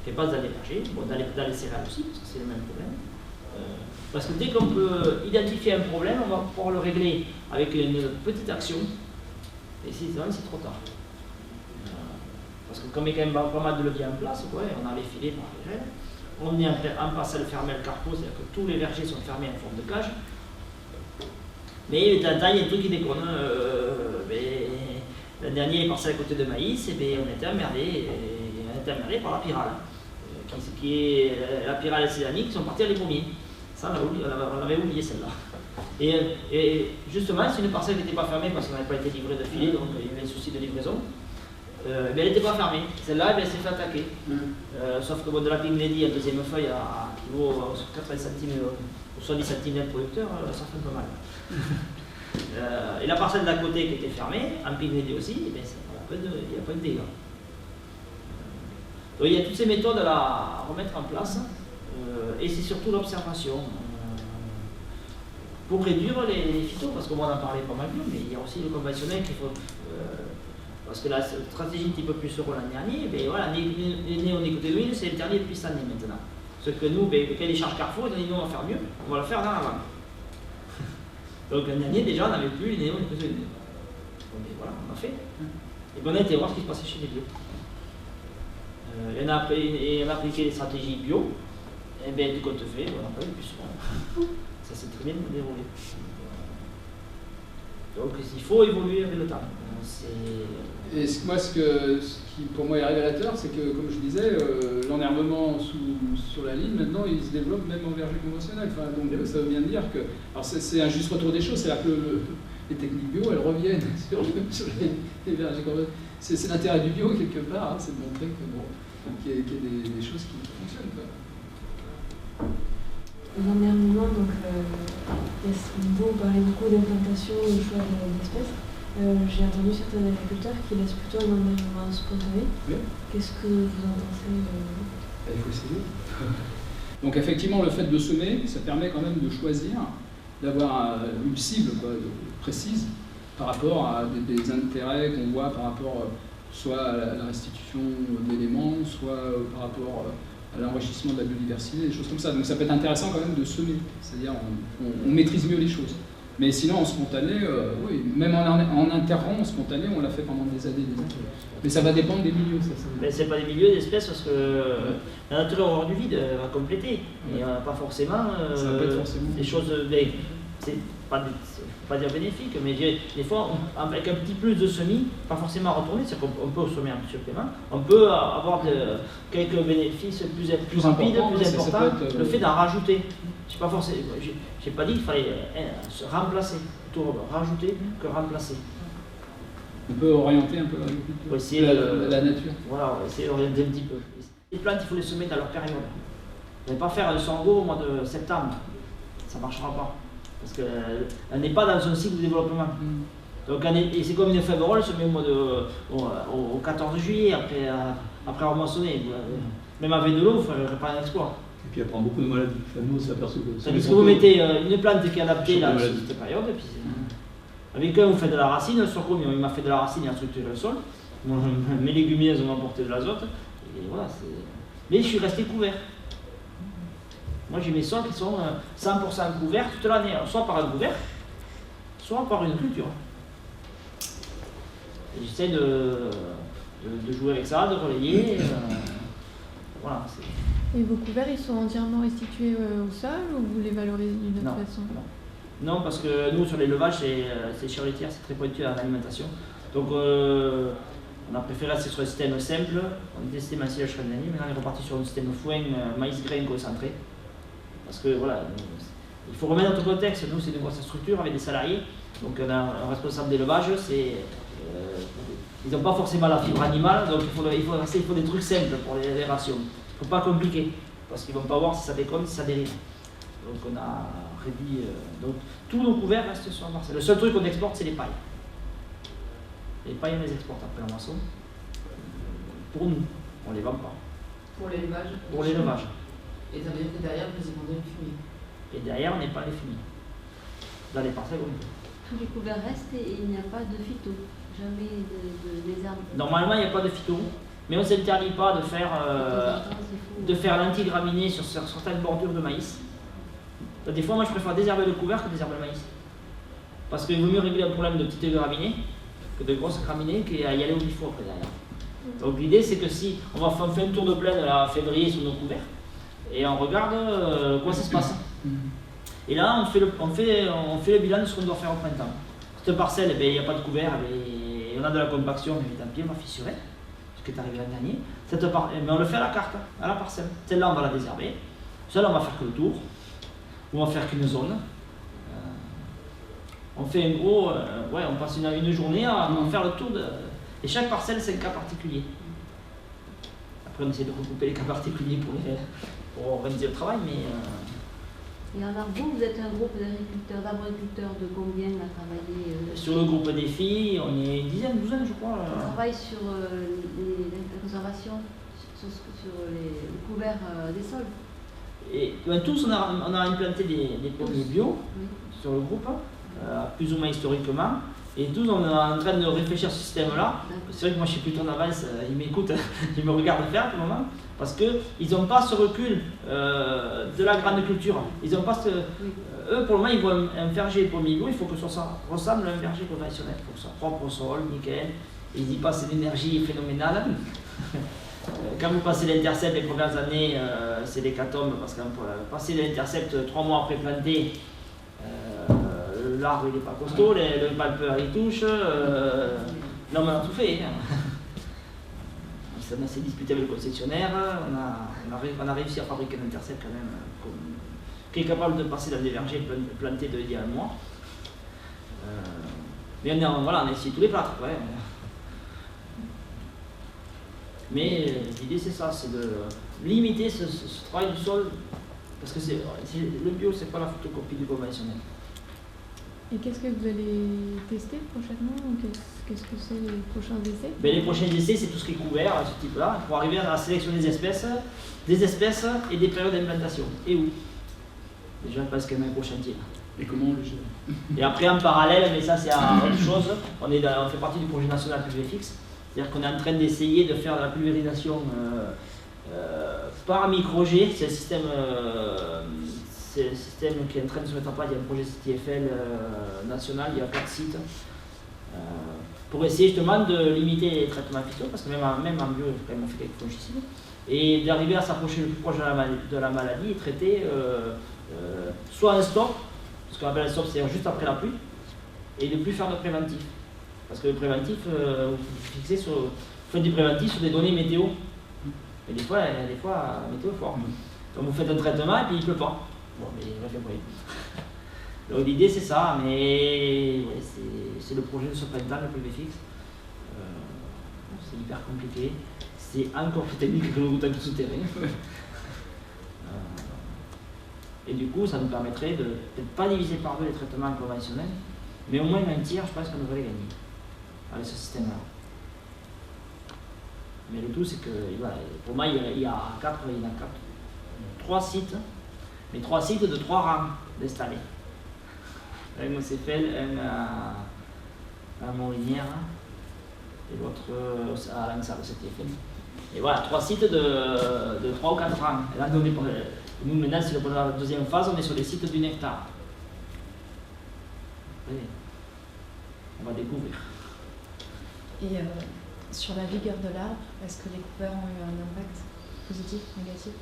qui passe dans les vergers, dans les céréales aussi, parce que c'est le même problème. Parce que dès qu'on peut identifier un problème, on va pouvoir le régler avec une petite action, et c'est trop tard. Parce que comme il y a quand même pas mal de leviers en place, on a les filets par les gènes, on est en parcelle fermée le carpo, c'est-à-dire que tous les vergers sont fermés en forme de cage. Mais d'un temps, il y a un truc qui déconne. L'an dernier, parcelle à côté de maïs, on était emmerdé par la pyrale, qui est la pyrale cédanique, qui sont partis à les premiers. Ça, on avait oublié celle-là. Et justement, c'est une parcelle qui n'était pas fermée parce qu'on n'avait pas été livré de filet, donc il y avait un souci de livraison. Mais elle n'était pas fermée. Celle-là, elle s'est fait attaquer. Sauf que de la Pink Lady, la deuxième feuille qui vaut 80 cm ou 70 cm producteur, ça fait un peu mal. Et la parcelle d'à côté qui était fermée, en Pink Lady aussi, il n'y a pas de dégâts. Donc il y a toutes ces méthodes à remettre en place. Et c'est surtout l'observation. Pour réduire les phytos, parce qu'on en a parlé pas mal, mais il y a aussi le conventionnel qu'il faut. Parce que la stratégie type plus euro l'an dernier, ben voilà, les néonicotinoïdes, c'est interdit depuis cette année maintenant. Ce que nous, ben, quand les charges Carrefour, ils ont dit nous on va faire mieux, on va le faire dans la vente. Donc l'an dernier, déjà, on n'avait plus les néonicotinoïdes. Donc voilà, on a fait. Et ben, on a été voir ce qui se passait chez les bio. Et on a appliqué les stratégies bio, et bien du côté fait, on n'a pas eu plus souvent. Ça s'est très bien déroulé. Donc il faut évoluer avec le temps. Et moi, ce qui pour moi est révélateur, c'est que, comme je disais, l'enherbement sur la ligne, maintenant, il se développe même en verger conventionnel. Enfin, donc ça veut bien dire que... Alors c'est un juste retour des choses, c'est-à-dire que les techniques bio, elles reviennent sur les vergers conventionnels. C'est l'intérêt du bio, quelque part, hein, c'est de montrer que, bon, qu'il y ait des choses qui fonctionnent. Quoi. L'enherbement, donc, vous parlez beaucoup d'implantation et de choix d'espèces. J'ai entendu certains agriculteurs qui laissent plutôt un enherbement spontané. Oui. Qu'est-ce que vous en pensez Il faut essayer. Donc effectivement, le fait de semer, ça permet quand même de choisir, d'avoir une cible précise par rapport à des intérêts qu'on voit par rapport soit à la restitution d'éléments, soit par rapport à l'enrichissement de la biodiversité, des choses comme ça. Donc ça peut être intéressant quand même de semer, c'est-à-dire on maîtrise mieux les choses. Mais sinon en spontané, oui, même en interrompt, en spontané, on l'a fait pendant des années. Mais ça va dépendre des milieux. Mais c'est pas des milieux d'espèces parce que la nature hors du vide va compléter. Et pas forcément, ça va pas être forcément des choses. C'est pas dire bénéfique, mais des fois, avec un petit plus de semis, pas forcément retourner, c'est qu'on peut semer un supplément, on peut avoir quelques bénéfices plus rapides, plus importants, le fait d'en rajouter. Je pas forcément, j'ai pas dit qu'il fallait se remplacer, plutôt rajouter que remplacer. On peut orienter un peu l'agriculture, la nature. Voilà, on va essayer d'orienter un petit peu. Les plantes, il faut les semer dans leur période. Vous ne pas faire le sango au mois de septembre, ça ne marchera pas. Parce qu'elle n'est pas dans un cycle de développement. Donc, et c'est comme une fève-rolle, elle se met au 14 juillet, après avoir moissonné. Même avec de l'eau, il ne ferait pas un exploit. Et puis elle prend beaucoup de maladies. Enfin, nous, on s'aperçoit que... Parce que vous mettez une plante qui est adaptée là, sur cette période, et puis avec un, vous faites de la racine, le sorgho, il m'a fait de la racine, il a structuré le sol. Mes légumineuses m'ont apporté de l'azote. Et voilà, mais je suis resté couvert. Moi j'ai mes sols qui sont 100% couverts toute l'année, soit par un couvert, soit par une culture. J'essaie de jouer avec ça, de relayer. Voilà, et vos couverts, ils sont entièrement restitués au sol ou vous les valorisez d'une autre façon? Non, parce que nous sur l'élevage, c'est chez les tiers, c'est très pointu à l'alimentation. Donc on a préféré rester sur un système simple. On a testé maïsilage l'année dernière, maintenant on est reparti sur un système foin, maïs grain concentré. Parce que voilà, il faut remettre notre contexte. Nous, c'est une grosse structure avec des salariés. Donc, on a un responsable d'élevage. Ils n'ont pas forcément la fibre animale. Donc, il faut des trucs simples pour les rations. Il ne faut pas compliquer. Parce qu'ils ne vont pas voir si ça déconne, si ça dérive. Donc, on a réduit. Donc, tous nos couverts restent sur Marseille. Le seul truc qu'on exporte, c'est les pailles. Les pailles, on les exporte après la moisson. Pour nous, on ne les vend pas. Pour l'élevage? Pour l'élevage. Et ça veut dire que derrière, vous y vendez le fumier. Et derrière, on n'est pas les fumiers. Dans les parcelles, on peut. Tous les couverts restent et il n'y a pas de phyto, jamais des arbres. Normalement, il n'y a pas de phyto, mais on ne s'interdit pas de faire l'antigraminé sur certaines bordures de maïs. Des fois, moi, je préfère désherber le couvert que désherber le maïs. Parce qu'il vaut mieux régler un problème de petites graminées que de grosses graminées qu'y aller au bifo après derrière. Donc l'idée, c'est que si on fait un tour de plaine à février sur nos couverts, et on regarde quoi ça se passe. Et là, on fait le bilan de ce qu'on doit faire au printemps. Cette parcelle, il n'y a pas de couvert, et on a de la compaction, mais tant pis, on va fissurer, ce qui est arrivé l'an dernier. Mais on le fait à la carte, à la parcelle. Celle-là, on va la désherber. Celle-là, on va faire que le tour, ou on va faire qu'une zone. On fait un gros, on passe une journée à faire le tour de... Et chaque parcelle, c'est un cas particulier. Après, on essaie de regrouper les cas particuliers pour organiser le travail, mais... Et alors vous êtes un groupe d'arboriculteurs de combien à travailler Sur le groupe des filles, on est une dizaine, douzaine, je crois. On travaille sur la conservation, sur les couverts des sols. Et tous, on a implanté des pommiers bio sur le groupe, plus ou moins historiquement. Et tous, on est en train de réfléchir à ce système-là. C'est vrai que moi, je suis plutôt en avance, ils m'écoutent, ils me regardent faire pour le moment. Parce qu'ils n'ont pas ce recul de la grande culture. Ils ont pas ce, eux, pour le moment, ils voient un verger pommier bio, il faut que ça ressemble à un verger conventionnel. Il faut que ça soit propre au sol, nickel. Ils y passent une énergie phénoménale. Quand vous passez l'Intercept les premières années, c'est l'hécatombe, parce que passer l'Intercept 3 mois après planter, l'arbre il n'est pas costaud, le palpeur il touche. Non, mais on a tout fait. On s'est disputé avec le concessionnaire, on a réussi à fabriquer un Intercept quand même, qui est capable de passer dans des vergers plantés d'il y a un mois. Mais on a essayé tous les plâtres. Ouais. Mais l'idée c'est ça, c'est de limiter ce travail du sol, parce que le bio c'est pas la photocopie du conventionnel. Et qu'est-ce que vous allez tester prochainement? Qu'est-ce que c'est les prochains essais? Les prochains essais c'est tout ce qui est couvert à ce type-là, pour arriver à sélectionner des espèces et des périodes d'implantation. Et où? Déjà parce qu'il y a un gros chantier. Et comment on le gère? Et après en parallèle, mais ça c'est autre chose, on fait partie du projet national PulvéFix. C'est-à-dire qu'on est en train d'essayer de faire de la pulvérisation par micro-jet. C'est un système qui est en train de se mettre en place. Il y a un projet CTFL national, il y a 4 sites. Pour essayer justement de limiter les traitements phyto, parce que même en bio, quand même, on fait quelques fongicides. Et d'arriver à s'approcher le plus proche de la maladie et traiter soit un stop, ce qu'on appelle un stop, c'est-à-dire juste après la pluie, et ne plus faire de préventif. Parce que le préventif, vous faites du préventif sur des données météo. Et des fois, la météo est forte. Donc vous faites un traitement et puis il ne pleut pas. Bon, mais il va faire bruit. Donc l'idée c'est ça, mais ouais, c'est le projet de ce printemps, le PulvéFix. C'est hyper compliqué. C'est encore plus technique que le routage souterrain. Et du coup, ça nous permettrait de peut-être pas diviser par deux les traitements conventionnels, mais au moins un tiers, je pense qu'on devrait les gagner avec ce système-là. Mais le tout, c'est que, voilà, pour moi, il y a 3 sites, mais 3 sites de 3 rangs d'installés. Un à Mossefel, un à Morinière, et l'autre à Langsar, c'était fait. Et voilà, 3 sites de 3 ou 4 rangs. Et là, nous, maintenant, c'est la deuxième phase, on est sur les sites d'une hectare. On va découvrir. Et sur la vigueur de l'arbre, est-ce que les couverts ont eu un impact positif, négatif?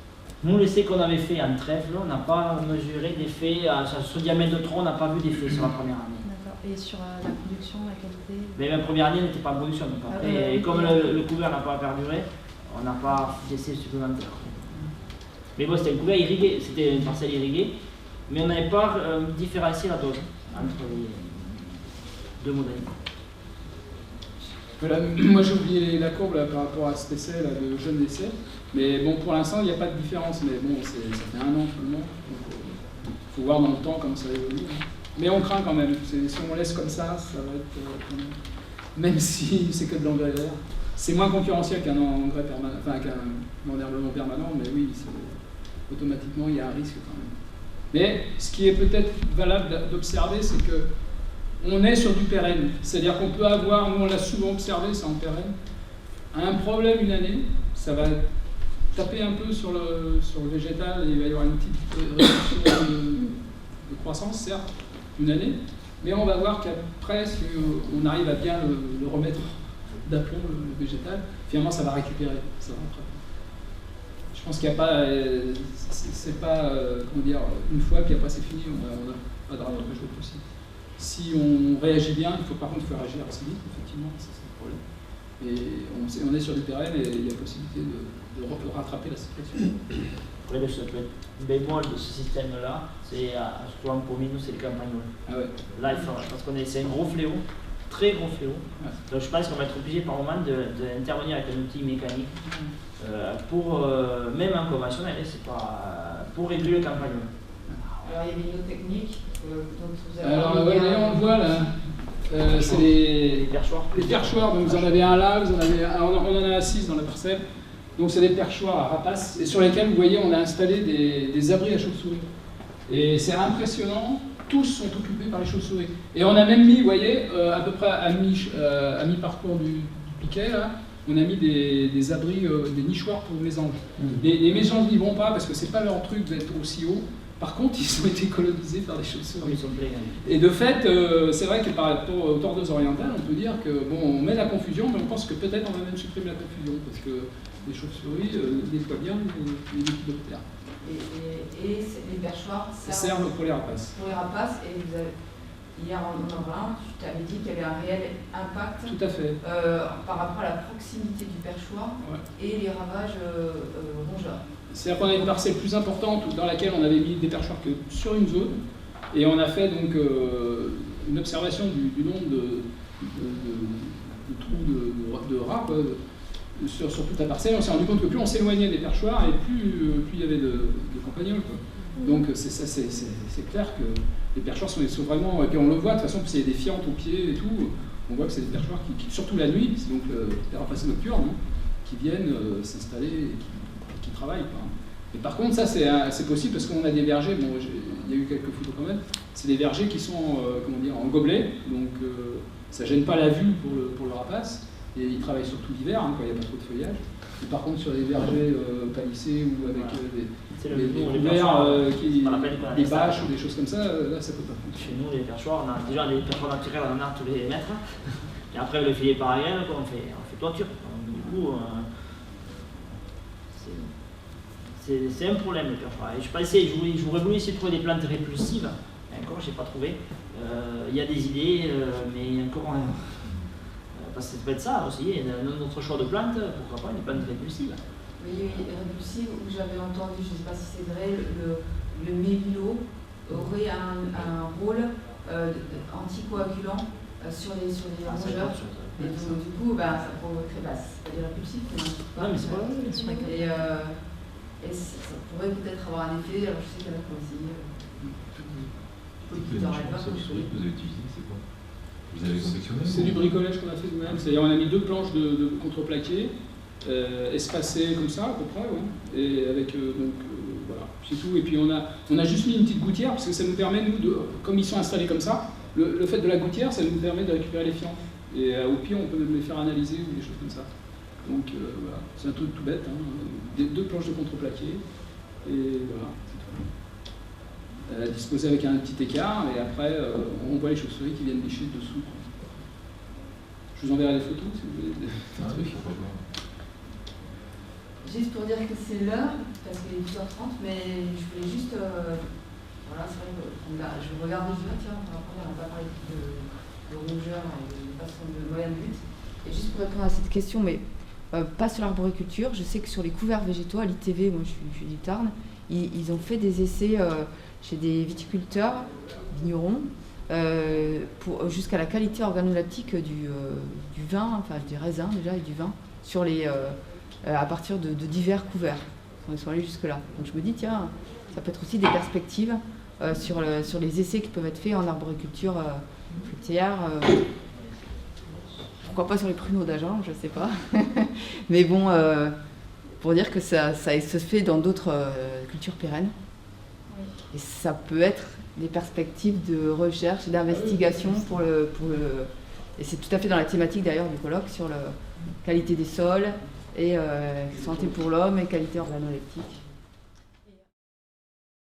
Nous, l'essai qu'on avait fait en trèfle, on n'a pas mesuré d'effet, sur le diamètre de tronc, on n'a pas vu d'effet sur la première année. D'accord. Et sur la production, la qualité? Mais la première année, on n'était pas en production. Donc après, et comme le couvert n'a pas perduré, on n'a pas d'essai supplémentaire. Mais bon, c'était un couvert irrigué, c'était une parcelle irriguée, mais on n'avait pas différencié la dose entre les deux modalités. Voilà, moi j'ai oublié la courbe là, par rapport à cet essai là, de jeune essai, mais bon pour l'instant il n'y a pas de différence, mais bon ça fait 1 an seulement, donc il faut voir dans le temps comment ça évolue. Hein. Mais on craint quand même, si on laisse comme ça va être, même si c'est que de l'engrais vert, c'est moins concurrentiel qu'un engrais permanent, enfin qu'un enherbement permanent, mais oui, automatiquement il y a un risque quand même. Mais ce qui est peut-être valable d'observer, c'est que on est sur du pérenne, c'est-à-dire qu'on peut avoir, nous on l'a souvent observé, c'est en pérenne, un problème une année, ça va taper un peu sur le végétal et il va y avoir une petite réduction de croissance, certes, une année, mais on va voir qu'après, si on arrive à bien le remettre d'aplomb, le végétal, finalement ça va récupérer, ça va rattraper. Je pense qu'il n'y a pas, c'est pas, comment dire, une fois puis après c'est fini, on n'a pas de rattrapage possible. Si on réagit bien, il faut réagir assez vite, effectivement, c'est le problème. Et on est sur du pérenne et il y a possibilité de rattraper la situation. Après, le bémol de ce système-là, c'est surtout pour nous, c'est le campagnol. Ah ouais. Là, parce que c'est un gros fléau, très gros fléau. Ouais. Donc je pense qu'on va être obligé par moment d'intervenir avec un outil mécanique pour, même en conventionnel, c'est pas pour réduire le campagnol. Alors il y avait une autre technique. Alors on le voit là, c'est les perchoirs. Les perchoirs, donc vous en avez un là, on en a 6 dans la parcelle. Donc c'est des perchoirs à rapaces, et sur lesquels, vous voyez, on a installé des abris à chauves-souris. Et c'est impressionnant, tous sont occupés par les chauves-souris. Et on a même mis, vous voyez, à peu près à mi-parcours du piquet, là, on a mis des abris, des nichoirs pour mésanges. Les mésanges n'y vont pas parce que c'est pas leur truc d'être aussi haut. Par contre, ils ont été colonisés par des chauves-souris. Et de fait, c'est vrai que par rapport aux tordeuses orientales, on peut dire que bon, on met la confusion, mais on pense que peut-être on va même supprimer la confusion parce que les chauves-souris nettoient bien les épidoptères. Et les perchoirs servent pour les rapaces. Pour les rapaces, et vous avez, hier en parlant, tu t'avais dit qu'il y avait un réel impact. Tout à fait. Par rapport à la proximité du perchoir et les ravages rongeurs. C'est-à-dire qu'on a une parcelle plus importante dans laquelle on avait mis des perchoirs que sur une zone, et on a fait donc une observation du nombre de trous de rats quoi, sur toute la parcelle. On s'est rendu compte que plus on s'éloignait des perchoirs et plus il y avait de campagnols. Donc c'est clair que les perchoirs sont vraiment... Et puis on le voit de toute façon, parce qu'il y a des fientes aux pieds et tout, on voit que c'est des perchoirs qui surtout la nuit, c'est donc les rapaces nocturnes, qui viennent s'installer et qui travaillent. Quoi. Et par contre, ça c'est possible parce qu'on a des vergers, bon, il y a eu quelques photos quand même, c'est des vergers qui sont comment dire, en gobelet, donc ça gêne pas la vue pour le rapace, et ils travaillent surtout l'hiver, quand il n'y a pas trop de feuillage. Et par contre, sur les vergers palissés ou avec des couverts, des bâches ou des choses comme ça, là ça peut pas fonctionner. Chez nous, les perchoirs, on a déjà des perchoirs naturels, on en a tous les mètres. Et après, le filet par aérienne, on fait toiture. Donc, du coup, c'est un problème, les perchoirs. Et j'aurais voulu essayer de trouver des plantes répulsives. Encore, je n'ai pas trouvé. Il y a des idées, mais encore. Parce que ça peut être ça aussi, notre choix de plantes, pourquoi pas, des plantes répulsives. Oui, répulsives, où j'avais entendu, je ne sais pas si c'est vrai, le mélilo aurait un rôle anticoagulant sur les rongeurs. Et donc, du coup, ça provoquerait, c'est pas des répulsifs, mais c'est pas vrai. Et ça pourrait peut-être avoir un effet, alors je sais qu'il y en a qui ont essayé. Vous avez utilisé, c'est quoi? Vous avez sélectionné? C'est du bricolage qu'on a fait nous-mêmes. C'est-à-dire on a mis 2 planches de contreplaqué, espacées comme ça à peu près, et avec voilà, c'est tout. Et puis on a juste mis une petite gouttière parce que ça nous permet nous comme ils sont installés comme ça, le fait de la gouttière, ça nous permet de récupérer les fientes. Et au pire, on peut même les faire analyser ou des choses comme ça. Donc voilà, c'est un truc tout bête, 2 planches de contreplaqué, et voilà, c'est tout. Disposé avec un petit écart, et après on voit les chauves-souris qui viennent lécher dessous. Je vous enverrai les photos si vous voulez. Juste pour dire que c'est l'heure, parce qu'il est 12h30, mais je voulais juste. Voilà, c'est vrai que je regardais, je me dis, tiens, on n'a pas parlé de rongeurs et de façon de moyen de lutte. Et juste pour répondre à cette question, mais pas sur l'arboriculture, je sais que sur les couverts végétaux, à l'ITV, moi je suis du Tarn, ils ont fait des essais chez des viticulteurs, vignerons, jusqu'à la qualité organoleptique du vin, enfin des raisins déjà et du vin, sur à partir de divers couverts. Ils sont allés jusque-là. Donc je me dis, tiens, ça peut être aussi des perspectives sur les essais qui peuvent être faits en arboriculture fruitière. Pourquoi pas sur les pruneaux d'Agen, je ne sais pas. Mais bon, pour dire que ça se fait dans d'autres cultures pérennes. Et ça peut être des perspectives de recherche et d'investigation et c'est tout à fait dans la thématique d'ailleurs du colloque sur la qualité des sols et santé pour l'homme et qualité organoleptique.